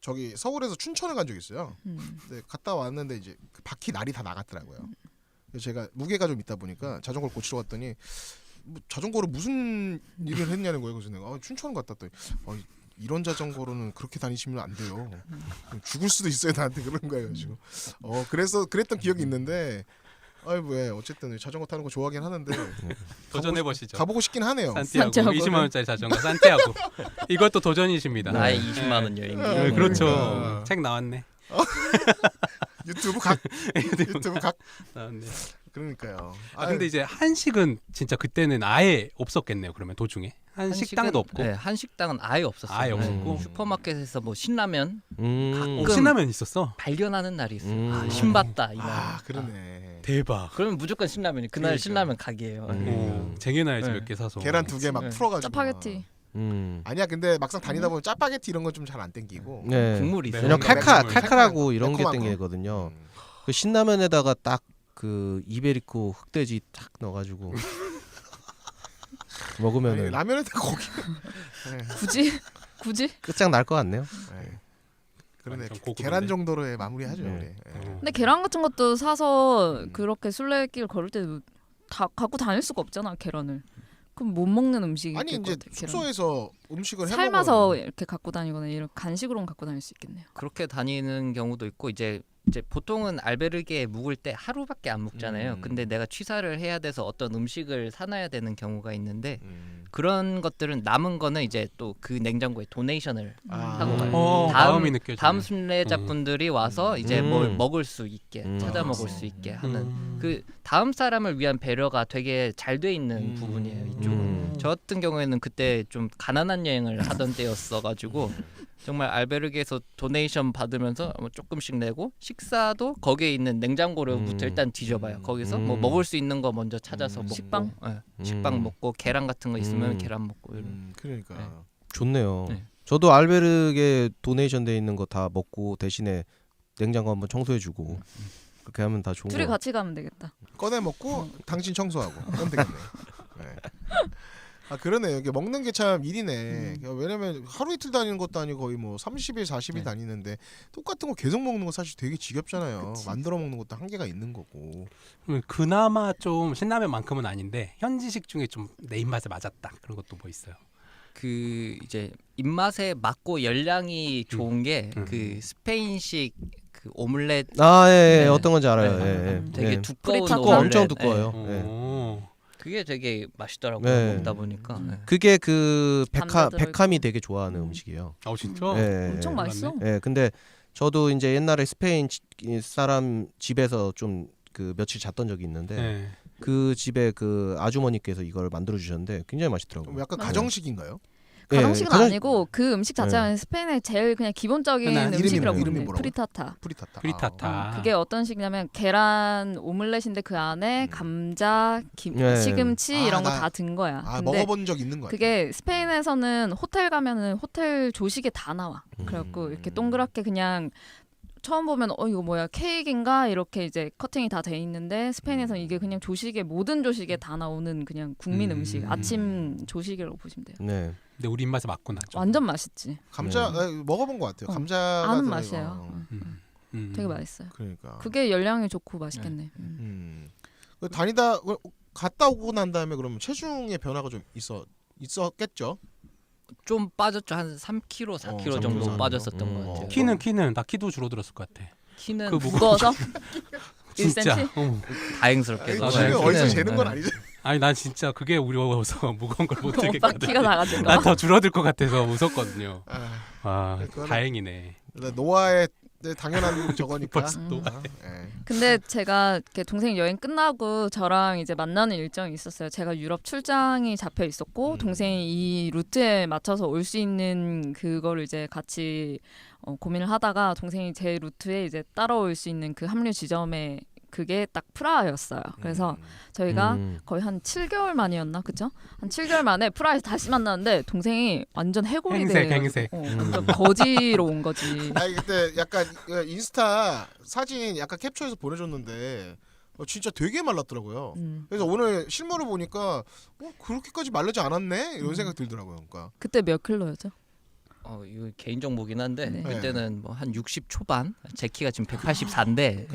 저기 서울에서 춘천을 간 적이 있어요. 근데 갔다 왔는데 이제 그 바퀴 날이 다 나갔더라고요. 그래서 제가 무게가 좀 있다 보니까 자전거를 고치러 갔더니 뭐 자전거로 무슨 일을 했냐는 거예요. 그래서 내가 춘천 갔다 왔더니 이런 자전거로는 그렇게 다니시면 안 돼요. 죽을 수도 있어요 나한테 그런 거예요. 가지고 그래서 그랬던 기억이 있는데 왜 어쨌든 자전거 타는 거 좋아하긴 하는데 도전해 보시죠. 가보고 싶긴 하네요. 산티아고 산티아고를. 20만 원짜리 자전거 산티아고. 이것도 도전이십니다. 나의 20만 원 여행기. 네, 그렇죠. 그러니까. 책 나왔네. 유튜브 각 유튜브 각 나왔네. 그러니까요. 근데 이제 한식은 진짜 그때는 아예 없었겠네요. 그러면 도중에 한식당도 없고. 네, 한식당은 아예 없었어요. 아예 네. 없었고. 슈퍼마켓에서 뭐 신라면 오, 신라면 있었어. 발견하는 날이 있어요. 아, 신봤다 이날. 그러네. 대박. 그러면 무조건 신라면이 그날 그러니까. 신라면 가게예요. 쟁여놔야지 네. 몇 개 사서. 계란 2개 막 네. 풀어가지고. 짜파게티. 아니야 근데 막상 다니다 보면 짜파게티 이런 건 좀 잘 안 땡기고. 네. 국물이 네. 있어요. 그냥 칼칼- 칼칼하고 이런 게 매콤한 거. 땡기거든요. 그 신라면에다가 딱 그 이베리코 흑돼지 딱 넣어가지고 아니, 먹으면은 라면에다 고기. 굳이? 끝장 날 것 같네요. 네. 그러네. 완전 고급인데. 계란 정도로의 마무리하죠. 네. 우리. 네. 근데 계란 같은 것도 사서 그렇게 술래길 걸을 때 다 갖고 다닐 수가 없잖아 계란을. 그럼 못 먹는 음식이 아니 될 것 이제 같아, 계란. 숙소에서 음식을 해 삶아서 먹어요. 이렇게 갖고 다니거나 이런 간식으로는 갖고 다닐 수 있겠네요. 그렇게 다니는 경우도 있고 이제 보통은 알베르게에 묵을 때 하루밖에 안 묵잖아요. 근데 내가 취사를 해야 돼서 어떤 음식을 사놔야 되는 경우가 있는데 그런 것들은 남은 거는 이제 또 그 냉장고에 도네이션을 하고 가요. 마음이 느껴지네. 다음 순례자분들이 와서 이제 뭘 먹을 수 있게 찾아 먹을 수 있게 하는 그 다음 사람을 위한 배려가 되게 잘 돼 있는 부분이에요. 이쪽은. 저 같은 경우에는 그때 좀 가난한 여행을 하던 때였어가지고 정말 알베르게에서 도네이션 받으면서 뭐 조금씩 내고 식사도 거기에 있는 냉장고로부터 일단 뒤져봐요. 거기서 뭐 먹을 수 있는 거 먼저 찾아서 먹고 식빵? 식빵 먹고 계란 같은 거 있으면 계란 먹고 이런. 그러니까. 네. 좋네요. 네. 저도 알베르게 도네이션 돼 있는 거 다 먹고 대신에 냉장고 한번 청소해주고 그렇게 하면 다 좋은 둘이 거. 같이 가면 되겠다. 꺼내 먹고 당신 청소하고 그럼 되겠네. 네. 그러네요. 이게 먹는 게 참 일이네. 왜냐면 하루 이틀 다니는 것도 아니고 거의 뭐 30일, 40일 다니는데 똑같은 거 계속 먹는 거 사실 되게 지겹잖아요. 만들어 먹는 것도 한계가 있는 거고. 그러면 그나마 좀 신라면만큼은 아닌데 현지식 중에 좀 내 입맛에 맞았다. 그런 것도 뭐 있어요. 그 이제 입맛에 맞고 열량이 좋은 게 그 스페인식 그 오믈렛 아, 예, 네. 어떤 건지 알아요. 네. 예, 예. 되게 예. 두꺼운 프리타타. 오믈렛. 엄청 두꺼워요. 네. 예. 오. 그게 되게 맛있더라고요. 네. 먹다 보니까. 네. 그게 그 담배 들어있고. 백함이 되게 좋아하는 음식이에요. 진짜? 예, 엄청 예. 맛있어. 예, 근데 저도 이제 옛날에 스페인 사람 집에서 좀 그 며칠 잤던 적이 있는데 네. 그 집에 그 아주머니께서 이걸 만들어 주셨는데 굉장히 맛있더라고요. 약간 맞아요. 가정식인가요? 예, 가정식은 가정- 아니고 그 음식 자체가 스페인의 제일 그냥 기본적인 그냥 음식이라고 이름이 보는데 뭐라고? 프리타타. 프리타타. 프리타타. 그게 어떤 식이냐면 계란 오믈렛인데 그 안에 감자, 예. 시금치 아, 이런 거 나- 다 든 거야. 근데 먹어본 적 있는 거 같아요. 그게 스페인에서는 호텔 가면은 호텔 조식에 다 나와. 그래갖고 이렇게 동그랗게 그냥 처음 보면 이거 뭐야 케이크인가 이렇게 이제 커팅이 다 돼 있는데 스페인에서는 이게 그냥 조식에 모든 조식에 다 나오는 그냥 국민 음식 아침 조식이라고 보시면 돼요. 네. 근데 우리 입맛에 맞구나. 좀. 완전 맛있지. 감자 먹어본 것 같아요. 감자가 아는 들어가- 맛이에요. 되게 맛있어요. 그러니까. 그게 열량이 좋고 맛있겠네. 다니다 갔다 오고 난 다음에 그러면 체중의 변화가 좀 있었겠죠. 좀 빠졌죠. 한 3kg, 4kg 정도 3kg 빠졌었던 것 어. 같아요. 키는 나 키도 줄어들었을 것 같아. 키는 그 무거워서 진짜. 1cm? 다행스럽게. 아니, 아, 지금 네. 어디서 키는- 재는 건 네. 아니죠. 아니 난 진짜 그게 어려워서 무거운 걸 못 오빠 들겠거든. 키가 나가질까 난 봐. 더 줄어들 것 같아서 무섭거든요. 아 그거는- 다행이네. 노아의 당연한 저거니까. 벌써 노아. 예. 근데 제가 이렇게 동생 여행 끝나고 저랑 이제 만나는 일정이 있었어요. 제가 유럽 출장이 잡혀 있었고 동생이 이 루트에 맞춰서 올 수 있는 그거를 이제 같이 고민을 하다가 동생이 제 루트에 이제 따라올 수 있는 그 합류 지점에 그게 딱 프라하였어요. 그래서 저희가 거의 한 7개월 만이었나, 그죠? 한 7개월 만에 프라하에서 다시 만났는데 동생이 완전 해골이 행색. 완전 거지로 온 거지. 아니 그때 약간 인스타 사진 약간 캡처해서 보내줬는데 진짜 되게 말랐더라고요. 그래서 오늘 실물을 보니까 그렇게까지 마르지 않았네 이런 생각 들더라고요. 그러니까 그때 몇 킬로였죠? 이거 개인 정보긴 한데 네. 그때는 뭐 한 60 초반. 제 키가 지금 184인데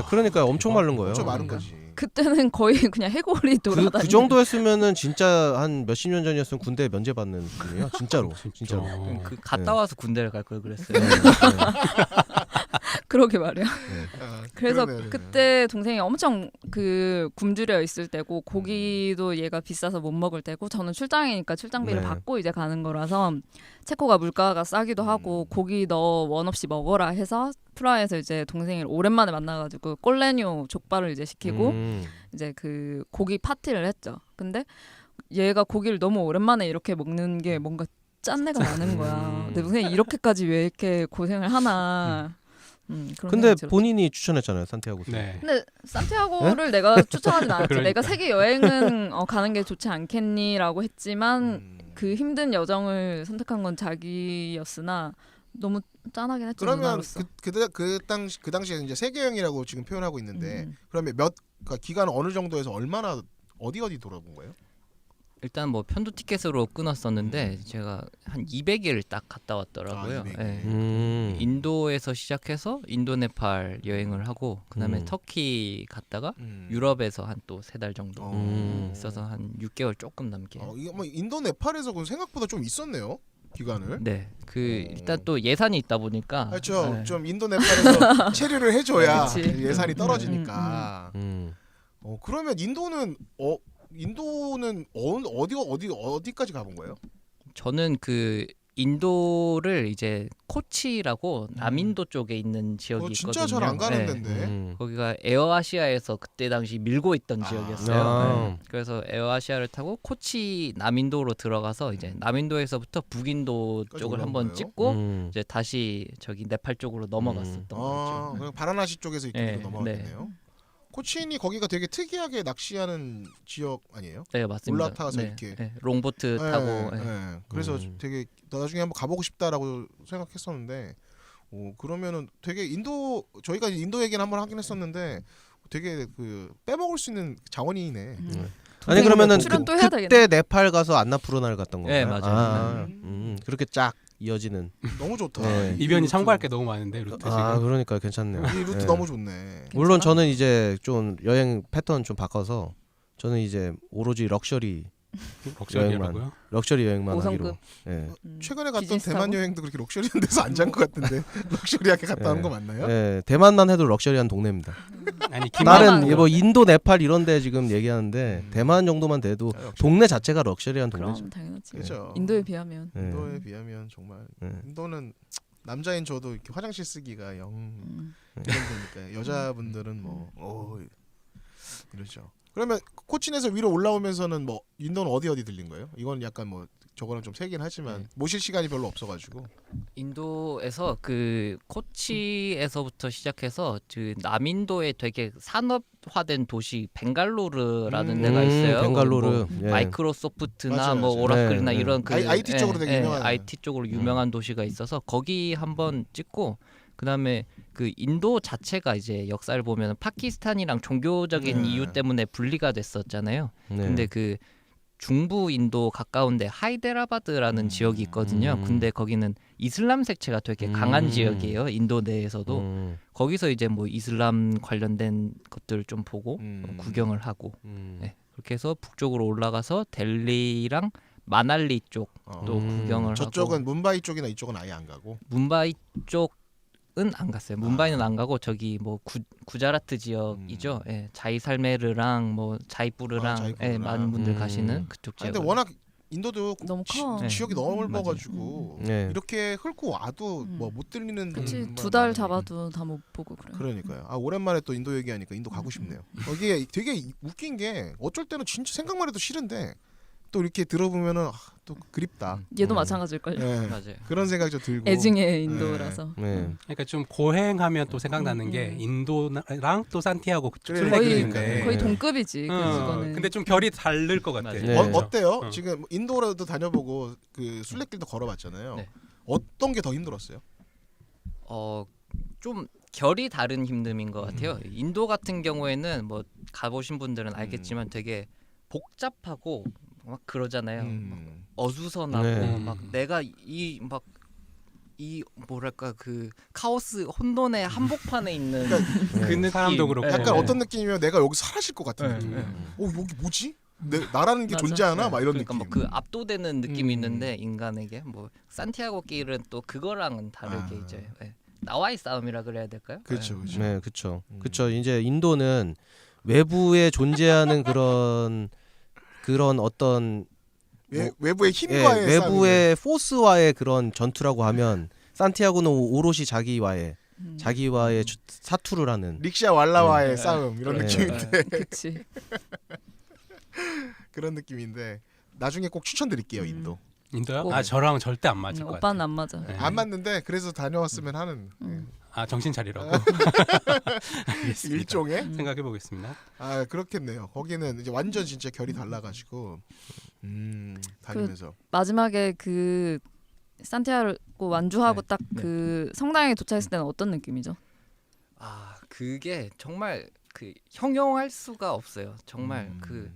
그러니까 엄청 마른 거예요. 엄청 마른 그러니까. 거지. 그때는 거의 그냥 해골이 돌아다니는. 그 정도였으면은 진짜 한 몇십 년 전이었으면 군대 면제 받는 분이에요. 진짜로. 진짜로. 그 갔다 와서 군대를 갈 걸 그랬어요. 그러게 말이야. 아, 그래서 그러네. 그때 동생이 엄청 그 굶주려 있을 때고 고기도 얘가 비싸서 못 먹을 때고 저는 출장이니까 출장비를 네. 받고 이제 가는 거라서 체코가 물가가 싸기도 하고 고기 너 원 없이 먹어라 해서 프라하에서 이제 동생을 오랜만에 만나가지고 꼴레뇨 족발을 이제 시키고 이제 그 고기 파티를 했죠. 근데 얘가 고기를 너무 오랜만에 이렇게 먹는 게 뭔가 짠내가 나는 거야. 내 동생이 이렇게까지 왜 이렇게 고생을 하나. 그런 근데 생각이 들었죠. 본인이 추천했잖아요. 산티아고. 네. 근데 산티아고를 내가 추천하진 않았지. 그러니까. 내가 세계 여행은 가는 게 좋지 않겠니라고 했지만 그 힘든 여정을 선택한 건 자기였으나 너무 짠하긴 했죠. 그러면 누나로서. 그 당시에 이제 세계 여행이라고 지금 표현하고 있는데 그러면 그러니까 기간 어느 정도에서 얼마나 어디 돌아본 거예요? 일단 뭐 편도 티켓으로 끊었었는데 제가 한 200일 딱 갔다 왔더라고요. 200일. 예. 인도에서 시작해서 인도 네팔 여행을 하고 그다음에 음. 터키 갔다가 유럽에서 한 또 3달 정도 있어서 한 6개월 조금 넘게. 이게 뭐 인도 네팔에서 그 생각보다 좀 있었네요. 기간을. 네. 그 일단 또 예산이 있다 보니까 그렇죠. 네. 좀 인도 네팔에서 체류를 해줘야 그치. 예산이 떨어지니까. 음. 그러면 인도는 어디까지 가본 거예요? 저는 그 인도를 이제 코치라고 남인도 쪽에 있는 지역이 진짜 있거든요. 잘 안 가는 네. 데인데. 거기가 에어아시아에서 그때 당시 밀고 있던 지역이었어요. 아. 네. 그래서 에어아시아를 타고 코치 남인도로 들어가서 이제 남인도에서부터 북인도 까지 쪽을 올라온 한번 거예요? 찍고 이제 다시 저기 네팔 쪽으로 넘어갔었던 거죠. 그럼 바라나시 쪽에서 이쪽으로 네, 넘어갔네요. 코치인이 거기가 되게 특이하게 낚시하는 지역 아니에요? 네 맞습니다. 올라타서 네, 이렇게. 네, 롱보트 타고 네. 그래서 되게 나중에 한번 가보고 싶다라고 생각했었는데, 그러면은 되게 저희가 인도 얘기는 한번 하긴 했었는데 되게 그 빼먹을 수 있는 자원이네. 아니 그러면은 출연 또 해야 그때 네팔 가서 안나푸르나를 갔던 건가요? 네, 맞아요. 그렇게 쫙 이어지는. 너무 좋다. 네. 이변이 참고할 게 너무 많은데 루트 지금. 그러니까 괜찮네요. 이 루트 네. 너무 좋네. 물론 저는 이제 좀 여행 패턴 좀 바꿔서 저는 이제 오로지 럭셔리 여행만 하기로. 5성급. 예. 최근에 갔던 비즈니스 대만 타고? 여행도 그렇게 럭셔리한 데서 안 잔 것 같은데 럭셔리하게 갔다 오는 거 맞나요? 예, 대만만 해도 럭셔리한 동네입니다. 아니 다른 김만한 뭐 인도, 네팔 이런 데 지금 얘기하는데 대만 정도만 돼도 럭셔리. 동네 자체가 럭셔리한 동네죠. 그럼 당연하지. 그죠. 인도에 비하면. 예. 인도에 비하면 정말 인도는 남자인 저도 이렇게 화장실 쓰기가 이런 데니까 여자분들은 뭐 이러죠. 그러면 코친에서 위로 올라오면서는 뭐 인도는 어디 들린 거예요? 이건 약간 뭐 저거는 좀 세긴 하지만 모실 시간이 별로 없어가지고. 인도에서 그 코치에서부터 시작해서 그 남인도에 되게 산업화된 도시 벵갈루르라는 데가 있어요. 벵갈루르. 뭐 예. 마이크로소프트나 맞아요, 뭐 맞아요. 오라클이나 네, 네. 이런 그 IT 쪽으로 되게 유명한. IT 쪽으로 유명한 도시가 있어서 거기 한번 찍고 그다음에 그 인도 자체가 이제 역사를 보면 파키스탄이랑 종교적인 네. 이유 때문에 분리가 됐었잖아요. 네. 근데 그 중부 인도 가까운데 하이데라바드라는 지역이 있거든요. 근데 거기는 이슬람 색채가 되게 강한 지역이에요. 인도 내에서도. 거기서 이제 뭐 이슬람 관련된 것들 좀 보고 구경을 하고 네. 그렇게 해서 북쪽으로 올라가서 델리랑 마날리 쪽 또 구경을 저쪽은 하고 문바이 쪽이나 이쪽은 아예 안 가고. 문바이 쪽은 안 갔어요. 문바이는 안 가고 저기 뭐 구자라트 지역이죠. 예, 자이살메르랑 뭐 자이푸르랑 자이푸르랑. 예, 많은 분들 가시는 그쪽 지역. 근데 워낙 인도도 너무 커. 지역이 네. 너무 넓어가지고 네. 이렇게 훑고 와도 뭐 못 들리는. 그치 말 2달 많으니까. 잡아도 다 못 보고 그래. 그러니까요. 오랜만에 또 인도 얘기하니까 인도 가고 싶네요. 여기에 되게 웃긴 게 어쩔 때는 진짜 생각만 해도 싫은데 또 이렇게 들어보면은 또 그립다. 얘도 음. 마찬가지일걸요. 예. 맞아요. 그런 생각이 좀 들고. 애증의 인도라서. 네. 그러니까 좀 고행하면 또 생각나는 게 인도랑 또 산티아고 술래길인데 거의 네. 동급이지. 그거는. 근데 좀 결이 다를 것 같아. 맞아요. 네. 어때요? 어. 지금 인도라도 다녀보고 그 술래길도 걸어봤잖아요. 네. 어떤 게 더 힘들었어요? 좀 결이 다른 힘듦인 것 같아요. 인도 같은 경우에는 뭐 가보신 분들은 알겠지만 되게 복잡하고 막 그러잖아요. 막 어수선하고 네. 막 내가 이 뭐랄까 그 카오스 혼돈의 한복판에 있는 그 느낌. 사람도 그렇고. 약간 네. 어떤 느낌이면 내가 여기 사라질 것 같은 네, 느낌. 네. 여기 뭐지? 나라는 게 맞아. 존재하나? 막 이런 그러니까 느낌. 뭐 그 압도되는 느낌이 음. 있는데 인간에게 뭐 산티아고 길은 또 그거랑은 다르게 아. 이제 나와의 싸움이라 그래야 될까요? 그렇죠, 예. 그렇죠. 네, 그렇죠. 그렇죠. 이제 인도는 외부에 존재하는 그런 어떤 외부의 힘과의 외부의 포스와의 그런 전투라고 하면 산티아고는 오롯이 자기와의 사투를 하는. 릭시아 왈라와의 네. 싸움 이런 네. 느낌인데 그치. 그런 느낌인데 나중에 꼭 추천드릴게요 인도. 인도요? 꼭. 아 저랑 절대 안 맞을 것 같아. 오빠는 안 맞아. 네. 안 맞는데 그래서 다녀왔으면 하는 아 정신 차리라고. 알겠습니다. 일종의 생각해 보겠습니다. 아 그렇겠네요. 거기는 이제 완전 진짜 결이 달라가지고 다니면서 마지막에 그 산티아고 완주하고 네. 딱 그 성당에 도착했을 때는 어떤 느낌이죠? 그게 정말 그 형용할 수가 없어요. 정말 그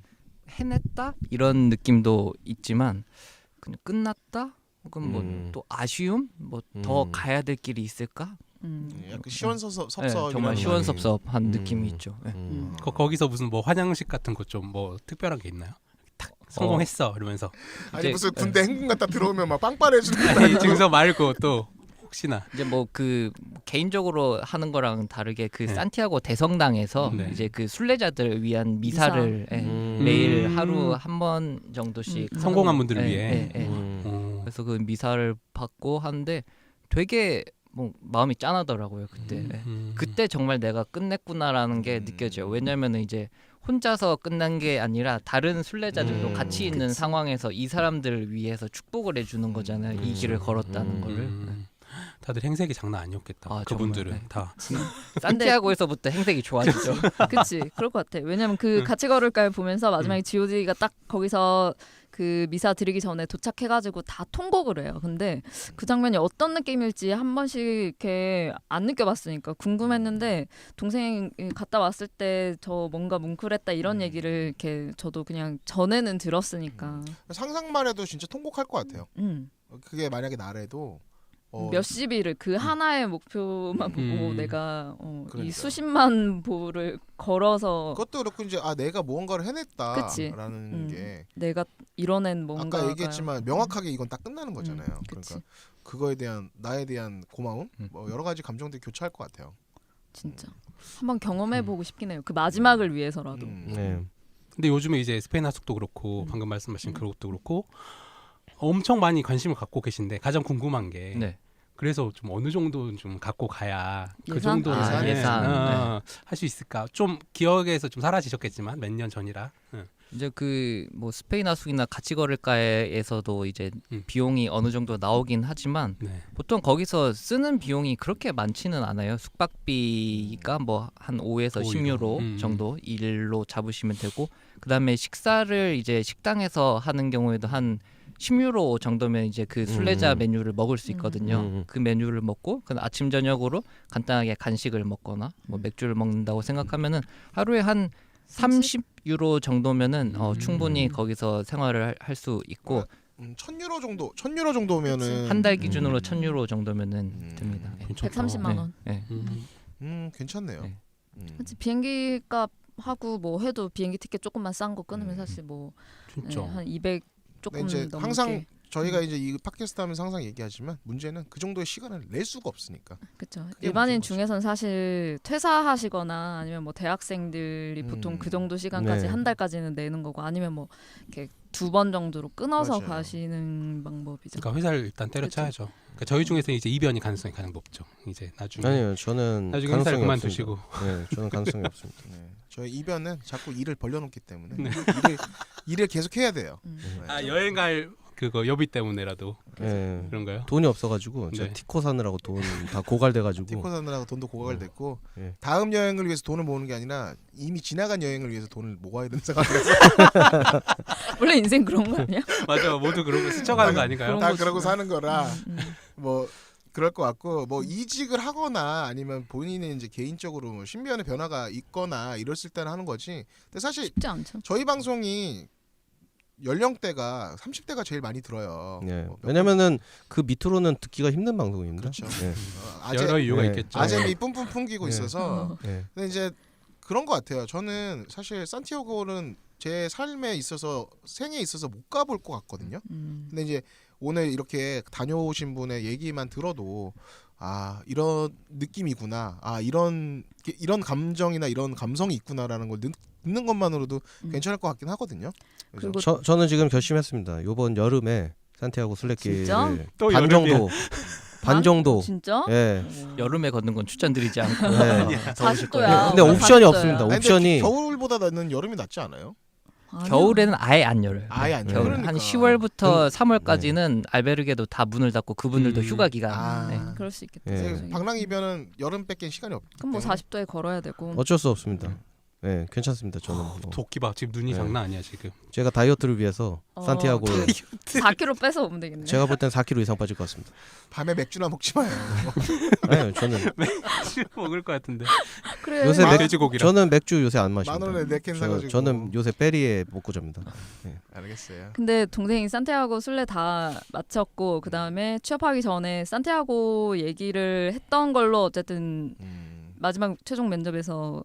해냈다 이런 느낌도 있지만 그냥 끝났다 혹은 뭐 또 아쉬움 뭐 더 가야 될 길이 있을까? 약간 시원섭섭 네, 정말 시원섭섭한 느낌이 있죠. 네. 거기서 무슨 뭐 환영식 같은 거 좀 뭐 특별한 게 있나요? 딱 성공했어 이러면서 아니 이제- 무슨 군대 행군 갔다 들어오면 막 빵빠레해주는 아니, 증서 말고 또 혹시나 이제 뭐 그 개인적으로 하는 거랑 다르게 그 네. 산티아고 대성당에서 네. 이제 그 순례자들을 위한 미사를 매일 하루 한 번 정도씩 성공한 하고, 분들을 위해. 그래서 그 미사를 받고 하는데 되게 뭐 마음이 짠하더라고요 그때. 그때 정말 내가 끝냈구나라는 게 느껴져요. 왜냐면은 이제 혼자서 끝난 게 아니라 다른 순례자들도 같이 있는 그치. 상황에서 이 사람들을 위해서 축복을 해주는 거잖아요. 이 길을 걸었다는 거를. 다들 행색이 장난 아니었겠다. 아, 그분들은 정말, 네. 다. 산티아고에서부터 행색이 좋아지죠. 그치. 그럴 것 같아. 왜냐면 그 같이 걸을까를 보면서 마지막에 G.O.D가 딱 거기서 그 미사 드리기 전에 도착해가지고 다 통곡을 해요. 근데 그 장면이 어떤 느낌일지 한 번씩 이렇게 안 느껴봤으니까 궁금했는데 동생이 갔다 왔을 때 저 뭔가 뭉클했다 이런 얘기를 이렇게 저도 그냥 전에는 들었으니까. 상상만 해도 진짜 통곡할 것 같아요. 음. 그게 만약에 나래도 몇십 일을 그 하나의 목표만 보고 내가 이 그러니까요. 수십만 보를 걸어서 그것도 그렇고 이제 내가 무언가를 그치. 해냈다라는 게 내가 이뤄낸 뭔가 아까 얘기했지만 명확하게 이건 딱 끝나는 거잖아요. 그치. 그러니까 그거에 대한 나에 대한 고마움, 뭐 여러 가지 감정들이 교차할 것 같아요. 진짜 한번 경험해보고 싶긴 해요. 그 마지막을 위해서라도. 네. 근데 요즘에 이제 스페인 하숙도 그렇고 방금 말씀하신 그것도 그렇고 엄청 많이 관심을 갖고 계신데 가장 궁금한 게 네. 그래서 좀 어느 정도 좀 갖고 가야 그 예산? 정도는 아, 예산. 할 수 있을까? 좀 기억에서 좀 사라지셨겠지만 몇 년 전이라. 이제 그 뭐 스페인 하숙이나 같이 걸을까에서도 이제 음. 비용이 어느 정도 나오긴 하지만 네. 보통 거기서 쓰는 비용이 그렇게 많지는 않아요. 숙박비가 뭐 한 5에서 10유로 정도 일로 잡으시면 되고 그다음에 식사를 이제 식당에서 하는 경우에도 한 10유로 정도면 이제 그 순례자 메뉴를 먹을 수 있거든요. 그 메뉴를 먹고 그 아침 저녁으로 간단하게 간식을 먹거나 뭐 맥주를 먹는다고 생각하면은 하루에 한 30유로 정도면은 충분히 거기서 생활을 할 수 있고 1,000유로 정도면은 한 달 기준으로 1,000유로 정도면은 듭니다. 예. 130만 원. 네. 괜찮네요. 네. 그치, 비행기 값 하고 뭐 해도 비행기 티켓 조금만 싼 거 끊으면 사실 뭐 진짜. 한 200 조금 이제 넘게. 항상 저희가 이제 이 팟캐스트 하면서 항상 얘기하지만 문제는 그 정도의 시간을 낼 수가 없으니까. 그렇죠. 그게 일반인 문제인 거죠. 중에서는 사실 퇴사하시거나 아니면 뭐 대학생들이 보통 그 정도 시간까지 네. 한 달까지는 내는 거고 아니면 뭐 이렇게 2번 정도로 끊어서 맞아요. 가시는 방법이죠. 그러니까 회사를 일단 때려쳐야죠. 그러니까 저희 중에서 이제 이변이 가능성이 가장 높죠. 이제 나중에 아니요, 저는 나중에 회사를 가능성이 그만두시고. 없습니다. 네, 저는 가능성이 없습니다. 네. 저희 이변은 자꾸 일을 벌려놓기 때문에 네. 일을 계속 해야 돼요. 음. 네. 아 여행 갈 그거 여비 때문에라도 네. 그런가요? 돈이 없어가지고 네. 제가 티코 사느라고 돈 다 고갈돼가지고. 티코 사느라고 돈도 고갈됐고 네. 다음 여행을 위해서 돈을 모으는 게 아니라 이미 지나간 여행을 위해서 돈을 모아야 되는 상황이라서 원래 인생 그런 거 아니야? 맞아, 모두 그런 거 스쳐가는 거 아닌가요? 다 거지. 그러고 사는 거라 음. 뭐 그럴 것 같고 뭐 이직을 하거나 아니면 본인의 이제 개인적으로 뭐 신변의 변화가 있거나 이랬을 때는 하는 거지. 근데 사실 쉽지 않죠. 저희 방송이 연령대가 30대가 제일 많이 들어요. 네. 뭐 몇 왜냐면은 그 밑으로는 듣기가 힘든 방송입니다. 그렇죠. 네. 여러 이유가 네. 있겠죠. 아재미 뿜뿜 풍기고 네. 있어서 네. 근데 이제 그런 것 같아요. 저는 사실 산티아고는 제 삶에 있어서 생에 있어서 못 가볼 것 같거든요. 근데 이제 오늘 이렇게 다녀오신 분의 얘기만 들어도 아 이런 느낌이구나, 아 이런 감정이나 이런 감성이 있구나라는 걸 듣는 것만으로도 괜찮을 것 같긴 하거든요. 그래서 그리고 저는 지금 결심했습니다. 이번 여름에 산티아고 순례길을 진짜? 또 반 여름이야. 정도 반 정도. 진짜? 예. 여름에 걷는 건 추천드리지 않고 네. 40도야. 근데 옵션이 없습니다. 아니, 근데 옵션이 겨울보다는 여름이 낫지 않아요? 겨울에는 아예 안 열어요. 아예 안 겨울 그러니까. 한 10월부터 3월까지는 알베르게도 다 문을 닫고 그분들도 휴가 기간. 아. 네. 그럴 수 있겠다. 예. 솔직히. 방랑이변은 여름 뺏긴 시간이 없기 그럼 뭐 때문에 40도에 걸어야 되고. 어쩔 수 없습니다. 예, 괜찮습니다. 저는 뭐. 도끼 봐, 지금 눈이 네. 장난 아니야 지금. 제가 다이어트를 위해서 산티아고 4kg 뺏어 오면 되겠네. 제가 볼 땐 4kg 이상 빠질 것 같습니다. 밤에 맥주나 먹지 마요. 아니요, 저는 먹을 것 같은데. 그래. 요새 맥- 돼지고기랑. 저는 맥주 요새 안 마십니다. 10,000원에 4캔 사가지고. 저는 요새 베리에 먹고 잡니다. 알겠어요. 근데 동생이 산티아고 순례 다 마쳤고 그 다음에 취업하기 전에 산티아고 얘기를 했던 걸로 어쨌든 마지막 최종 면접에서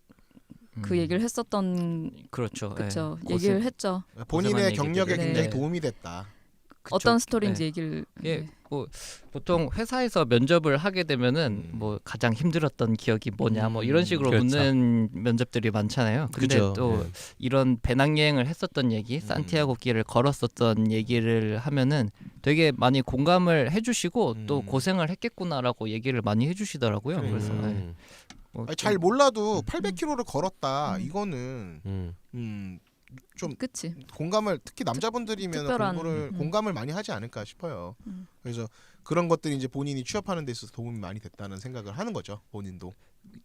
그 얘기를 했었던 그렇죠. 그쵸 예. 얘기를 고생- 했죠. 본인의 고생한 경력에 얘기들을. 굉장히 네. 도움이 됐다. 그쵸. 어떤 스토리인지 네. 얘기를 예, 뭐 보통 회사에서 면접을 하게 되면은 뭐 가장 힘들었던 기억이 뭐냐 뭐 이런 식으로 그렇죠. 묻는 면접들이 많잖아요. 근데 그죠. 또 네. 이런 배낭여행을 했었던 얘기, 산티아고 길을 걸었었던 얘기를 하면은 되게 많이 공감을 해주시고 또 고생을 했겠구나라고 얘기를 많이 해주시더라고요. 그래요. 그래서 음. 뭐 아니, 좀- 잘 몰라도 800km를 걸었다. 이거는 음. 좀 그치. 공감을 특히 남자분들이면 특별한, 공감을 많이 하지 않을까 싶어요. 그래서 그런 것들이 이제 본인이 취업하는 데 있어서 도움이 많이 됐다는 생각을 하는 거죠. 본인도.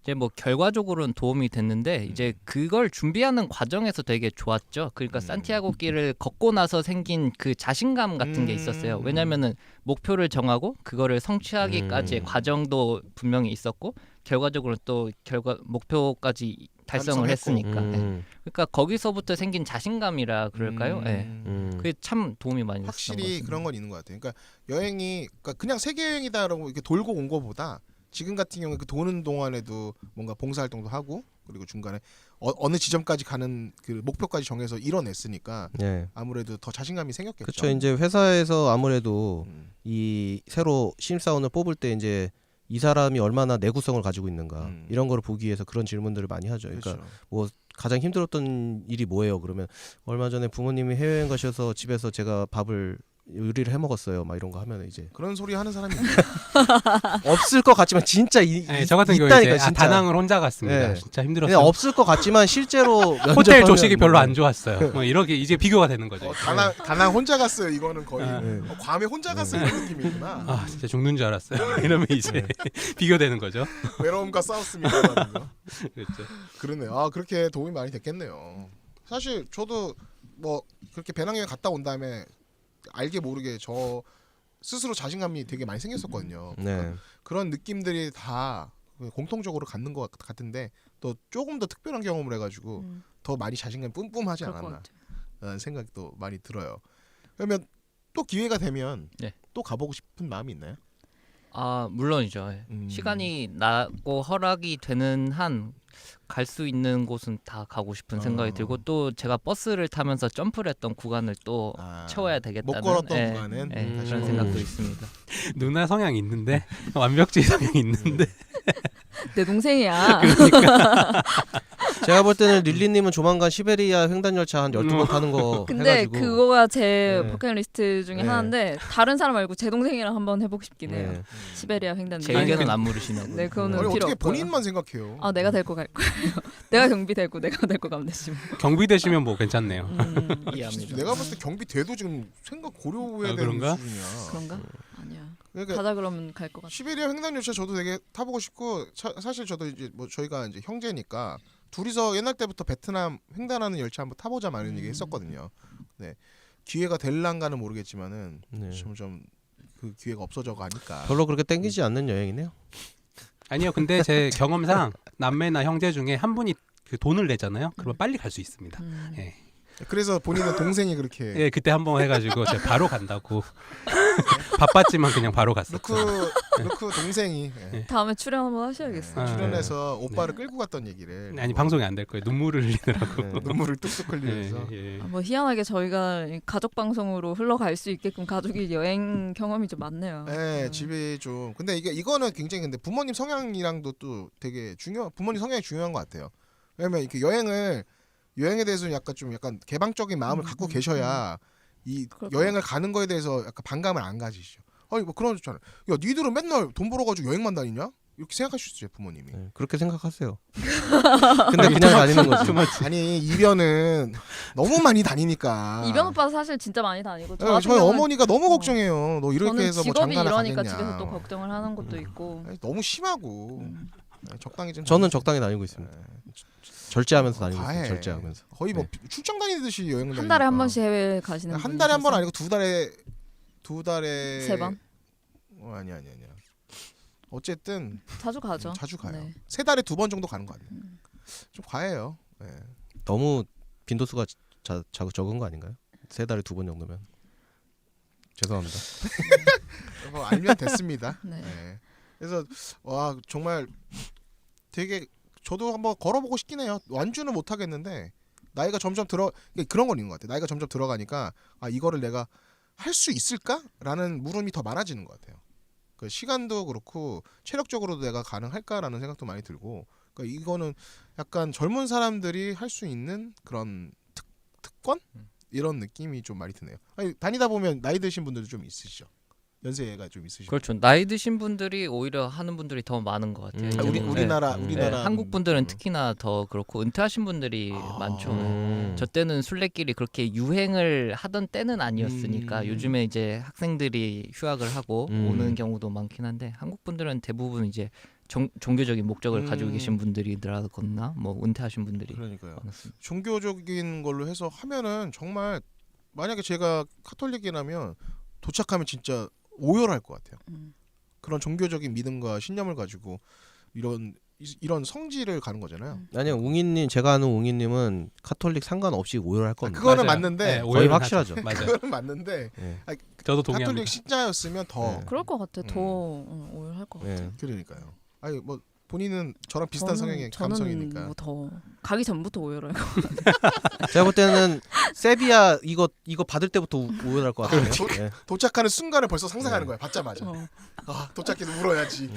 이제 뭐 결과적으로는 도움이 됐는데 이제 그걸 준비하는 과정에서 되게 좋았죠. 그러니까 산티아고 길을 걷고 나서 생긴 그 자신감 같은 게 있었어요. 왜냐면은 목표를 정하고 그거를 성취하기까지의 과정도 분명히 있었고 결과적으로 또 목표까지 달성을 했으니까. 네. 그러니까 거기서부터 생긴 자신감이라 그럴까요? 네. 그게 참 도움이 많이 됐던 것 확실히 같습니다. 그런 건 있는 것 같아요. 그러니까 여행이 그냥 세계 여행이다라고 이렇게 돌고 온 거보다 지금 같은 경우에 그 도는 동안에도 뭔가 봉사활동도 하고 그리고 중간에 어느 지점까지 가는 그 목표까지 정해서 이뤄냈으니까 네. 아무래도 더 자신감이 생겼겠죠. 그렇죠. 이제 회사에서 아무래도 이 새로 신입사원을 뽑을 때 이제 이 사람이 얼마나 내구성을 가지고 있는가 이런 거를 보기 위해서 그런 질문들을 많이 하죠. 그러니까 그렇죠. 뭐 가장 힘들었던 일이 뭐예요? 그러면 얼마 전에 부모님이 해외여행 가셔서 집에서 제가 밥을 요리를 해 먹었어요. 막 이런 거 하면 이제 그런 소리 하는 사람이 없을 것 같지만 진짜 네, 저 같은 경우에 있다니까 이제 진짜. 다낭을 혼자 갔습니다. 네. 진짜 그냥 힘들었어요. 없을 것 같지만 실제로 호텔 면접하면- 조식이 별로 안 좋았어요. 뭐 이렇게 이제 비교가 되는 거죠. 다낭 혼자 갔어요. 이거는 거의 네. 괌에 혼자 갔어요. 이런 느낌이구나. 아 진짜 죽는 줄 알았어요. 이러면 이제 비교되는 거죠. 외로움과 싸웠습니다. 라는 거. 그렇죠. 그러네요. 아 그렇게 도움이 많이 됐겠네요. 사실 저도 뭐 그렇게 배낭여행 갔다 온 다음에 알게 모르게 저 스스로 자신감이 되게 많이 생겼었거든요. 네. 그런 느낌들이 다 공통적으로 갖는 것 같은데 또 조금 더 특별한 경험을 해가지고 더 많이 자신감이 뿜뿜하지 그럴 것 않았나 같아요. 라는 생각이 또 많이 들어요. 그러면 또 기회가 되면 네. 또 가보고 싶은 마음이 있나요? 아 물론이죠. 시간이 나고 허락이 되는 한 갈 수 있는 곳은 다 가고 싶은 생각이 들고 또 제가 버스를 타면서 점프를 했던 구간을 또 채워야 되겠다는 못 걸었던 구간은 그런 다시 생각도 있습니다. 누나 성향이 있는데 완벽주의 성향이 있는데 내 동생이야. 제가 볼 때는 릴리님은 조만간 시베리아 횡단 열차 한 12번 타는 거 근데 해가지고 그거가 제 네. 버킷리스트 중에 네. 하나인데 다른 사람 말고 제 동생이랑 한번 해보고 싶긴 해요. 네. 시베리아 횡단. 제 의견은 안 물으시냐고. 네, 그거는 아니 필요 어떻게 없고요. 본인만 생각해요? 아, 내가 데리고 갈 거예요. 내가 경비 되고 내가 데리고 가면 되지. 뭐. 경비 되시면 뭐 괜찮네요. 이해합니다. 내가 봤을 때 경비돼도 지금 생각 고려해야 아, 되는 그런가? 수준이야. 그런가? 아니야. 그러니까 가자 그러면 갈 것 같아. 시베리아 횡단 열차 저도 되게 타보고 싶고 사실 저도 이제 뭐 저희가 이제 형제니까 둘이서 옛날 때부터 베트남 횡단하는 열차 한번 타보자 막 이런 얘기 했었거든요. 네. 기회가 될란가는 모르겠지만은 네. 점점 그 기회가 없어져 가니까. 별로 그렇게 땡기지 않는 여행이네요. 아니요, 근데 제 경험상 남매나 형제 중에 한 분이 그 돈을 내잖아요. 그러면 빨리 갈 수 있습니다. 예. 그래서 본인은 동생이 그렇게 예, 그때 한번 해가지고 제가 바로 간다고 바빴지만 그냥 바로 갔었죠. 루크 동생이 다음에 출연 한번 하셔야겠어. 아, 출연해서 오빠를 끌고 갔던 얘기를 아니 방송이 안 될 거예요. 눈물을 흘리더라고. 네. 눈물을 뚝뚝 흘리면서 예, 예. 뭐 희한하게 저희가 가족 방송으로 흘러갈 수 있게끔 가족이 여행 경험이 좀 많네요. 네, 집이 좀 근데 이거는 굉장히 근데 부모님 성향이랑도 또 되게 부모님 성향이 중요한 것 같아요. 왜냐면 이렇게 여행에 대해서 약간 개방적인 마음을 갖고 계셔야 이 그럴 여행을 가는 거에 대해서 약간 반감을 안 가지시죠. 아니 뭐 그런 거 좋잖아요. 야, 니들은 맨날 돈 벌어가지고 여행만 다니냐? 이렇게 생각하실 수 있어요, 부모님이. 네, 그렇게 생각하세요. 근데 그냥 다니는 거지. 아니 이변은 너무 많이 다니니까. 이변 오빠 사실 진짜 많이 다니고 저 네, 같은 저희 경우는 어머니가 너무 걱정해요. 너 이렇게 저는 해서 뭐 직업이 장가나 이러니까 가겠냐. 집에서 또 걱정을 하는 것도 있고. 아니, 너무 심하고 네, 적당히 좀. 저는 적당히 다니고 있습니다. 절제하면서 다니고 과해. 있어요. 절제하면서. 거의 뭐 네. 출장 다니듯이 여행을 한 달에 한 다니니까. 번씩 해외 가시는 한 달에 한 번 분이셔서. 아니고 두 달에 세 번? 아니야. 어쨌든 자주 가죠. 자주 가요. 네. 3달에 2번 정도 가는 거 같아요. 좀 과해요. 네. 너무 빈도수가 적은 거 아닌가요? 3달에 2번 정도면. 죄송합니다. 그거 알면 됐습니다. 네. 네. 그래서 와 정말 되게 저도 한번 걸어보고 싶긴 해요. 완주는 못 하겠는데 나이가 점점 그런 건 있는 것 같아요. 나이가 점점 들어가니까 아 이거를 내가 할 수 있을까라는 물음이 더 많아지는 것 같아요. 그 시간도 그렇고 체력적으로도 내가 가능할까라는 생각도 많이 들고 그러니까 이거는 약간 젊은 사람들이 할 수 있는 그런 특권 이런 느낌이 좀 많이 드네요. 아니, 다니다 보면 나이 드신 분들도 좀 있으시죠. 연세가 좀 있으시죠. 그렇죠. 나이 드신 분들이 오히려 하는 분들이 더 많은 것 같아요. 아, 이제는. 우리나라 네, 한국 분들은 특히나 더 그렇고 은퇴하신 분들이 많죠. 저 때는 순례길이 그렇게 유행을 하던 때는 아니었으니까 요즘에 이제 학생들이 휴학을 하고 오는 경우도 많긴 한데 한국 분들은 대부분 이제 종교적인 목적을 가지고 계신 분들이라거나 뭐 은퇴하신 분들이 그러니까요. 많았습니다. 종교적인 걸로 해서 하면은 정말 만약에 제가 카톨릭이라면 도착하면 진짜 오열할 것 같아요. 그런 종교적인 믿음과 신념을 가지고 이런 성지를 가는 거잖아요. 아니요, 웅이님 제가 아는 웅이님은 카톨릭 상관없이 오열할 겁니다. 그거는 맞아요. 맞는데 네, 거의 오해는 확실하죠. 하죠. 맞아요. 그거는 맞는데 네. 저도 카톨릭 동의합니다. 신자였으면 더 네. 그럴 것 같아. 더 오열할 것 같아. 네. 그러니까요. 아니 뭐 본인은 저랑 비슷한 성향의 감성이니까. 저는 뭐더 가기 전부터 오열해요. 제가 볼 때는 세비야 이거 받을 때부터 오열할 것 같아요. 네. 도착하는 순간을 벌써 상상하는 거야. 받자마자. 어. 아 도착해서 울어야지.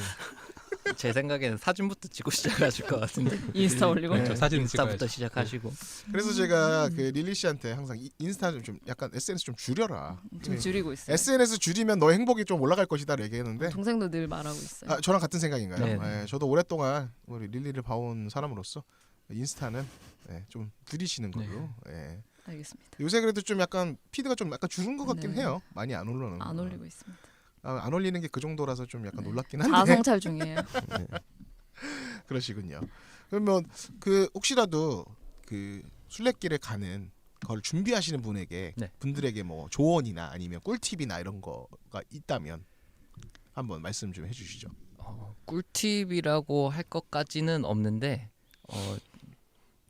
제 생각에는 사진부터 찍고 시작하실 것 같은데 인스타 올리고. 그렇죠. 사진 인스타부터 찍어야죠. 시작하시고 그래서 제가 그 릴리 씨한테 항상 인스타 좀 약간 SNS 좀 줄여라. 좀 줄이고 있어요. SNS 줄이면 너의 행복이 좀 올라갈 것이다 얘기했는데 동생도 늘 말하고 있어요. 아, 저랑 같은 생각인가요? 네. 네, 저도 오랫동안 우리 릴리를 봐온 사람으로서 인스타는 좀 줄이시는 걸로. 네. 알겠습니다. 요새 그래도 좀 약간 피드가 좀 약간 줄은 것 같긴 네. 해요. 많이 안 올라오는. 안 올리고 있습니다. 안 올리는 게 그 정도라서 좀 약간 놀랍긴 한데. 자성찰 중이에요. 그러시군요. 그러면 그 혹시라도 그 순례길에 가는 걸 준비하시는 분들에게 뭐 조언이나 아니면 꿀팁이나 이런 거가 있다면 한번 말씀 좀 해주시죠. 꿀팁이라고 할 것까지는 없는데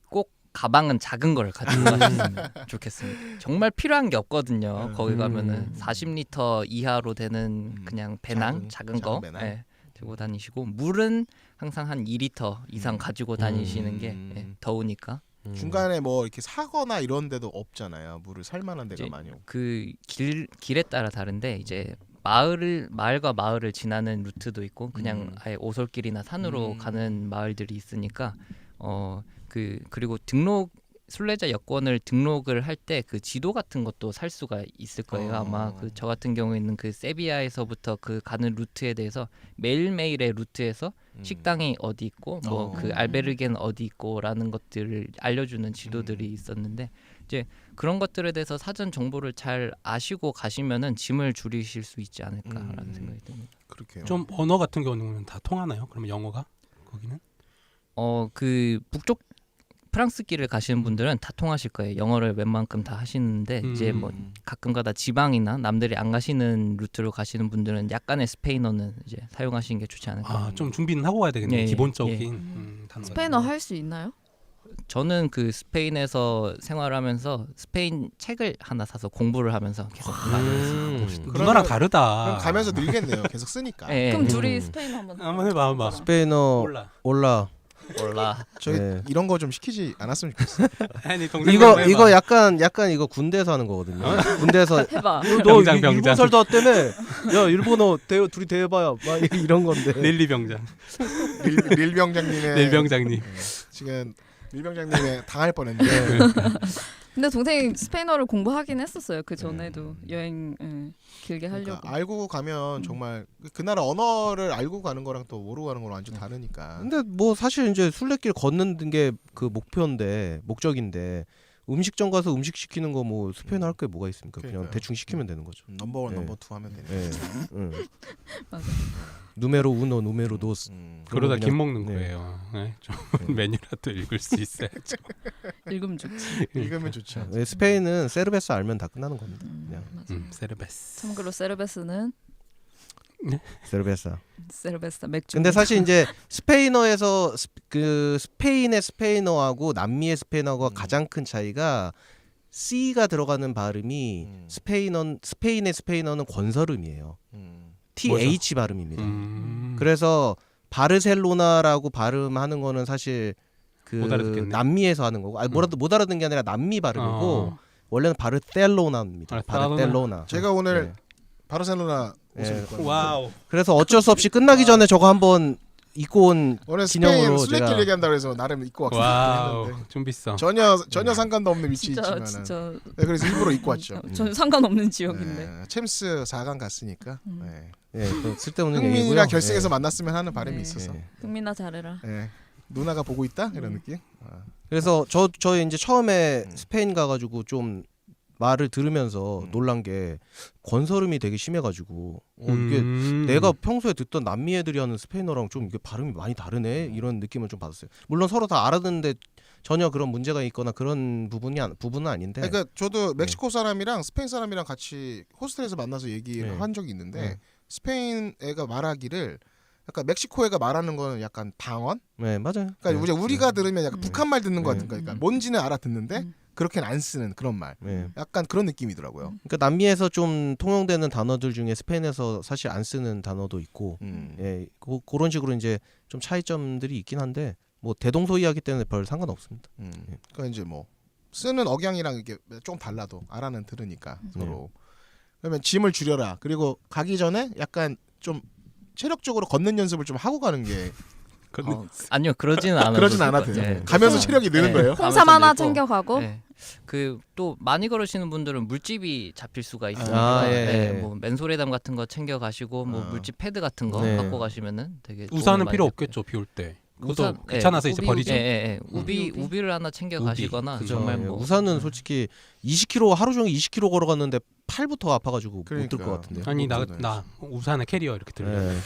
꼭 가방은 작은 걸 가지고 가셨으면 좋겠습니다. 정말 필요한 게 없거든요. 거기 가면은 40리터 이하로 되는 그냥 배낭 작은 거 배낭. 들고 다니시고 물은 항상 한 2리터 이상 가지고 다니시는 게 더우니까. 중간에 뭐 이렇게 사거나 이런 데도 없잖아요. 물을 살만한 데가 이제 많이 없고. 그 길에 따라 다른데 이제 마을과 마을을 지나는 루트도 있고 그냥 아예 오솔길이나 산으로 가는 마을들이 있으니까 그리고 등록 순례자 여권을 등록을 할 때 그 지도 같은 것도 살 수가 있을 거예요. 아마 저 같은 경우에는 그 세비야에서부터 그 가는 루트에 대해서 매일매일의 루트에서 식당이 어디 있고 뭐 그 알베르게는 어디 있고라는 것들을 알려주는 지도들이 있었는데 이제 그런 것들에 대해서 사전 정보를 잘 아시고 가시면은 짐을 줄이실 수 있지 않을까라는 생각이 듭니다. 그렇게요. 좀 언어 같은 경우는 다 통하나요? 그러면 영어가 거기는? 그 북쪽 프랑스 길을 가시는 분들은 다 통하실 거예요. 영어를 웬만큼 다 하시는데 이제 뭐 가끔가다 지방이나 남들이 안 가시는 루트로 가시는 분들은 약간의 스페인어는 이제 사용하시는 게 좋지 않을까. 좀 준비는 하고 가야 되겠네요. 예, 기본적인 단어. 스페인어 할 수 있나요? 저는 그 스페인에서 생활하면서 스페인 책을 하나 사서 공부를 하면서 계속 누나랑 다르다. 그럼 가면서 늘겠네요. 계속 쓰니까. 예, 그럼 예. 둘이 스페인어 한번 한번 해봐, 한번. 스페인어 몰라. 몰라. 저희 네. 이런 거 좀 시키지 않았으면 좋겠어요. 아니 동생 이거 약간 이거 군대에서 하는 거거든요. 군대에서 해봐. 너 병장. 일본 살다 왔다며? 야 일본어 둘이 대해봐요. 막 이런 건데. 릴리 병장. 릴 병장님의 릴 병장님. 지금 릴 병장님의 당할 뻔했는데 근데 동생이 스페인어를 공부하긴 했었어요. 그 전에도 여행 길게 하려고. 그러니까 알고 가면 정말 그 나라 언어를 알고 가는 거랑 또 모르고 가는 거랑 완전 다르니까. 근데 뭐 사실 이제 순례길 걷는 게 그 목적인데 음식점 가서 음식 시키는 거 뭐 스페인어 할 게 뭐가 있습니까? 그냥 그러니까요. 대충 시키면 되는 거죠. 넘버원 네. 넘버 투 하면 되네. 예. 응. 맞아. 누메로 우노 누메로 도스. 그러다 그냥- 김 먹는 네. 거예요. 네, 좀 메뉴라도 읽을 수 있어야죠. 읽으면 좋지. 읽으면 좋죠. 예, 스페인은 세르베스 알면 다 끝나는 겁니다. 그냥 맞아. 세르베스. 참고로 세르베스는 세르베사. 세르베스 맥주. 근데 사실 이제 스페인어에서 그 스페인의 스페인어하고 남미의 스페인어가 가장 큰 차이가 C가 들어가는 발음이 스페인의 스페인어는 권설음이에요. TH 발음입니다. 그래서 바르셀로나라고 발음하는 거는 사실 그 못 알아듣겠네. 남미에서 하는 거고, 못 알아듣는 게 아니라 남미 발음이고 원래는 바르셀로나입니다. 바르셀로나. 제가 오늘 네. 바르셀로나 옷을 네. 입고 왔는데 와우. 그래서 어쩔 수 없이 끝나기 전에 저거 한번 입고 온 오늘 스페인 기념으로 순례길 제가- 얘기한다고 해서 나름 입고 왔긴 와우. 했는데 좀 비싸. 전혀 상관도 없는 진짜 위치이지만 진짜 네, 그래서 일부러 입고 왔죠. 전 상관없는 지역인데. 네, 챔스 4강 갔으니까 음. 네. 예, 그 쓸데없는 얘기고요. 흥민이랑 결승에서 예. 만났으면 하는 바람이 네. 있어서 예. 흥민아 잘해라. 네. 누나가 보고 있다 이런 느낌. 그래서 저 이제 처음에 스페인 가가지고 좀 말을 들으면서 놀란 게 권설음이 되게 심해가지고 이게 내가 평소에 듣던 남미 애들이 하는 스페인어랑 좀 이게 발음이 많이 다르네 이런 느낌을 좀 받았어요. 물론 서로 다 알아듣는데 전혀 그런 문제가 있거나 그런 부분은 아닌데. 그러니까 저도 멕시코 사람이랑 스페인 사람이랑 같이 호스텔에서 만나서 얘기를 네. 한 적이 있는데 네. 스페인 애가 말하기를 약간 멕시코 애가 말하는 거는 약간 방언? 네 맞아요. 그러니까 네. 우리가 들으면 약간 북한 말 듣는 것 네. 같은 거. 그러니까 뭔지는 알아듣는데 음. 그렇게는 안 쓰는 그런 말. 네. 약간 그런 느낌이더라고요. 그러니까 남미에서 좀 통용되는 단어들 중에 스페인에서 사실 안 쓰는 단어도 있고, 예, 그런 식으로 이제 좀 차이점들이 있긴 한데 뭐 대동소이하기 때문에 별 상관없습니다. 그러니까 이제 뭐 쓰는 억양이랑 이게 좀 달라도 알아는 들으니까 서로. 그러면 짐을 줄여라. 그리고 가기 전에 약간 좀 체력적으로 걷는 연습을 좀 하고 가는 게 아니요 그러지는 않아요. 그러진 않아도 돼요. 네. 가면서 체력이 느는 네. 거예요. 홍삼 가면서 하나 늘고. 챙겨가고. 네. 그 또 많이 걸으시는 분들은 물집이 잡힐 수가 있어요. 아, 예, 네, 예. 뭐 맨솔에담 같은 거 챙겨 가시고 뭐 물집 패드 같은 거 네. 갖고 가시면은 되게 도움이 우산은 많이 필요 될 없겠죠. 비 올 때. 그것도 우산, 귀찮아서 예, 이제 우비, 버리죠. 예, 예, 예. 우비. 우비를 하나 챙겨 우비. 가시거나 그죠. 정말 예, 뭐 우산은 솔직히 20km 하루 종일 20km 걸어갔는데 팔부터 아파가지고 못 들 그러니까. 것 같은데요. 아니 그거 나 우산에 캐리어 이렇게 들려. 예,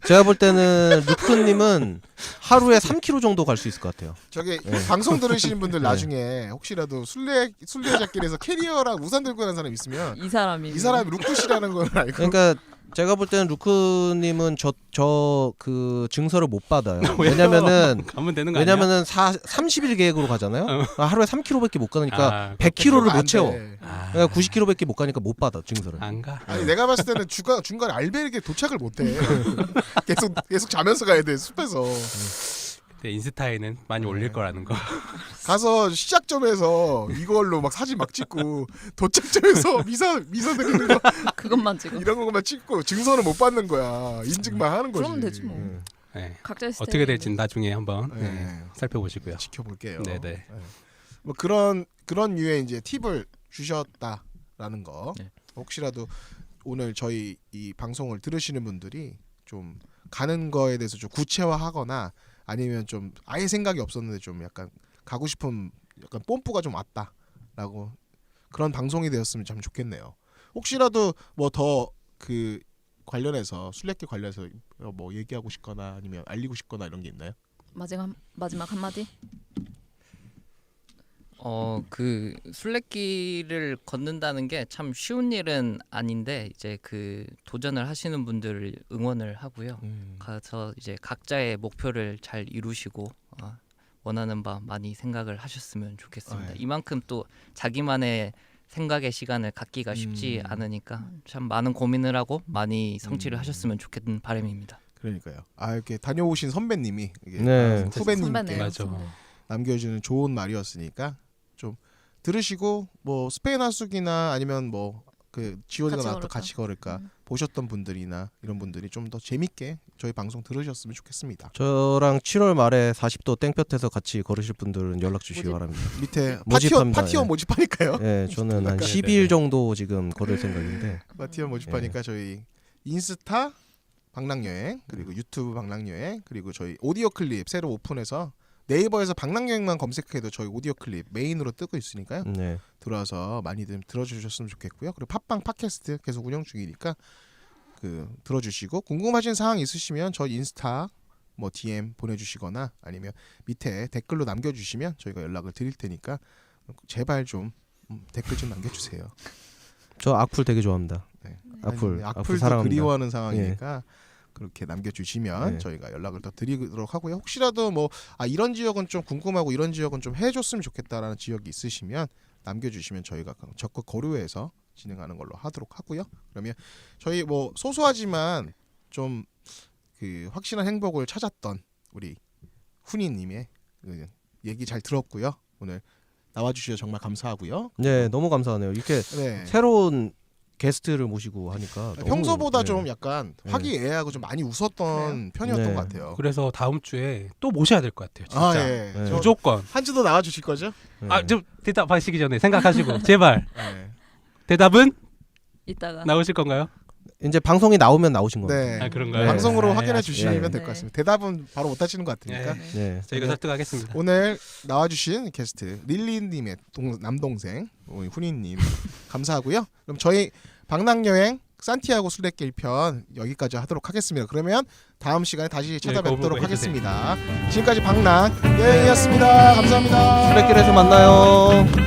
제가 볼 때는 루크님은 하루에 3km 정도 갈 수 있을 것 같아요. 저기 방송 들으시는 분들 네. 나중에 혹시라도 순례자길에서 캐리어랑 우산 들고 가는 사람 있으면 이 사람이. 이 사람이 루크시라는 걸 알고 그러니까 제가 볼 때는 루크님은 저 그 증서를 못 받아요. 왜냐면은 가면 되는 거 아니야? 왜냐면은 30일 계획으로 가잖아요. 하루에 3km밖에 못 가니까 아, 100km를 안 못 채워. 돼. 아, 그러니까 90km밖에 못 가니까 못 받아 증서를. 안 가. 아니 내가 봤을 때는 중간에 알베르게 도착을 못해. 계속 자면서 가야 돼 숲에서. 근데 인스타에는 많이 올릴 거라는 거. 가서 시작점에서 이걸로 막 사진 막 찍고 도착점에서 미사 드리는 거 그것만 지금. 이런 것만 찍고 증서는 못 받는 거야. 인증만 하는 거지. 그러면 되지 뭐. 네. 각자의 스타일이 어떻게 될지 나중에 한번 네. 네, 살펴보시고요. 지켜볼게요. 네네. 네. 뭐 그런 류의 이제 팁을 주셨다라는 거. 네. 혹시라도 오늘 저희 이 방송을 들으시는 분들이 좀 가는 거에 대해서 좀 구체화하거나 아니면 좀 아예 생각이 없었는데 좀 약간 가고 싶은 약간 뽐뿌가 좀 왔다라고 그런 방송이 되었으면 참 좋겠네요. 혹시라도 뭐 더 그 관련해서 술래길 관련해서 뭐 얘기하고 싶거나 아니면 알리고 싶거나 이런 게 있나요? 마지막 한마디. 그 순례길을 걷는다는 게 참 쉬운 일은 아닌데 이제 그 도전을 하시는 분들을 응원을 하고요. 가서 이제 각자의 목표를 잘 이루시고 원하는 바 많이 생각을 하셨으면 좋겠습니다. 네. 이만큼 또 자기만의 생각의 시간을 갖기가 쉽지 않으니까 참 많은 고민을 하고 많이 성취를 하셨으면 좋겠는 바람입니다. 그러니까요. 이렇게 다녀오신 선배님이 이게 네. 후배님께 선배네요. 맞아. 선배. 남겨주는 좋은 말이었으니까 좀 들으시고 뭐 스페인 하숙이나 아니면 뭐 그 지오디가 같이 나왔던 걸을까? 같이 걸을까 보셨던 분들이나 이런 분들이 좀 더 재밌게 저희 방송 들으셨으면 좋겠습니다. 저랑 7월 말에 40도 땡볕에서 같이 걸으실 분들은 연락 주시기 모집. 바랍니다. 밑에 모집합니다. 파티원 예. 모집하니까요. 네, 저는 한 네, 12일 정도 지금 걸을 생각인데. 파티원 모집하니까 저희 인스타 방랑여행 그리고 유튜브 방랑여행 그리고 저희 오디오 클립 새로 오픈해서 네이버에서 방랑여행만 검색해도 저희 오디오 클립 메인으로 뜨고 있으니까요. 네. 들어와서 많이들 들어주셨으면 좋겠고요. 그리고 팟빵 팟캐스트 계속 운영 중이니까 그 들어주시고 궁금하신 사항 있으시면 저희 인스타 뭐 DM 보내주시거나 아니면 밑에 댓글로 남겨주시면 저희가 연락을 드릴 테니까 제발 좀 댓글 좀 남겨주세요. 저 악플 되게 좋아합니다. 네. 악플 악플도 사랑합니다. 그리워하는 상황이니까 그렇게 남겨주시면 네. 저희가 연락을 더 드리도록 하고요. 혹시라도 뭐 이런 지역은 좀 궁금하고 이런 지역은 좀 해줬으면 좋겠다라는 지역이 있으시면 남겨주시면 저희가 적극 고려해서 진행하는 걸로 하도록 하고요. 그러면 저희 뭐 소소하지만 좀 그 확실한 행복을 찾았던 우리 훈이님의 그 얘기 잘 들었고요. 오늘 나와주셔서 정말 감사하고요. 네, 너무 감사하네요. 이렇게 네. 새로운 게스트를 모시고 하니까 너무, 평소보다 네. 좀 약간 네. 화기애애하고 좀 많이 웃었던 편이었던 네. 것 같아요. 그래서 다음 주에 또 모셔야 될 것 같아요. 진짜. 예. 네. 무조건. 한 주도 나와주실 거죠? 네. 좀 대답하시기 전에 생각하시고 제발 네. 대답은 이따가 나오실 건가요? 이제 방송이 나오면 나오신 겁니다. 네. 그런가요? 네. 방송으로 아, 확인해 아쉽네. 주시면 네. 될 것 같습니다. 대답은 바로 못 하시는 것 같으니까. 네. 네. 저희가 설득하겠습니다. 오늘 나와주신 게스트 릴리님의 남동생 우리 훈이님 감사하고요. 그럼 저희 방랑여행 산티아고 순례길 편 여기까지 하도록 하겠습니다. 그러면 다음 시간에 다시 찾아뵙도록 거부고 해주세요. 하겠습니다. 지금까지 방랑여행이었습니다. 감사합니다. 술래길에서 만나요.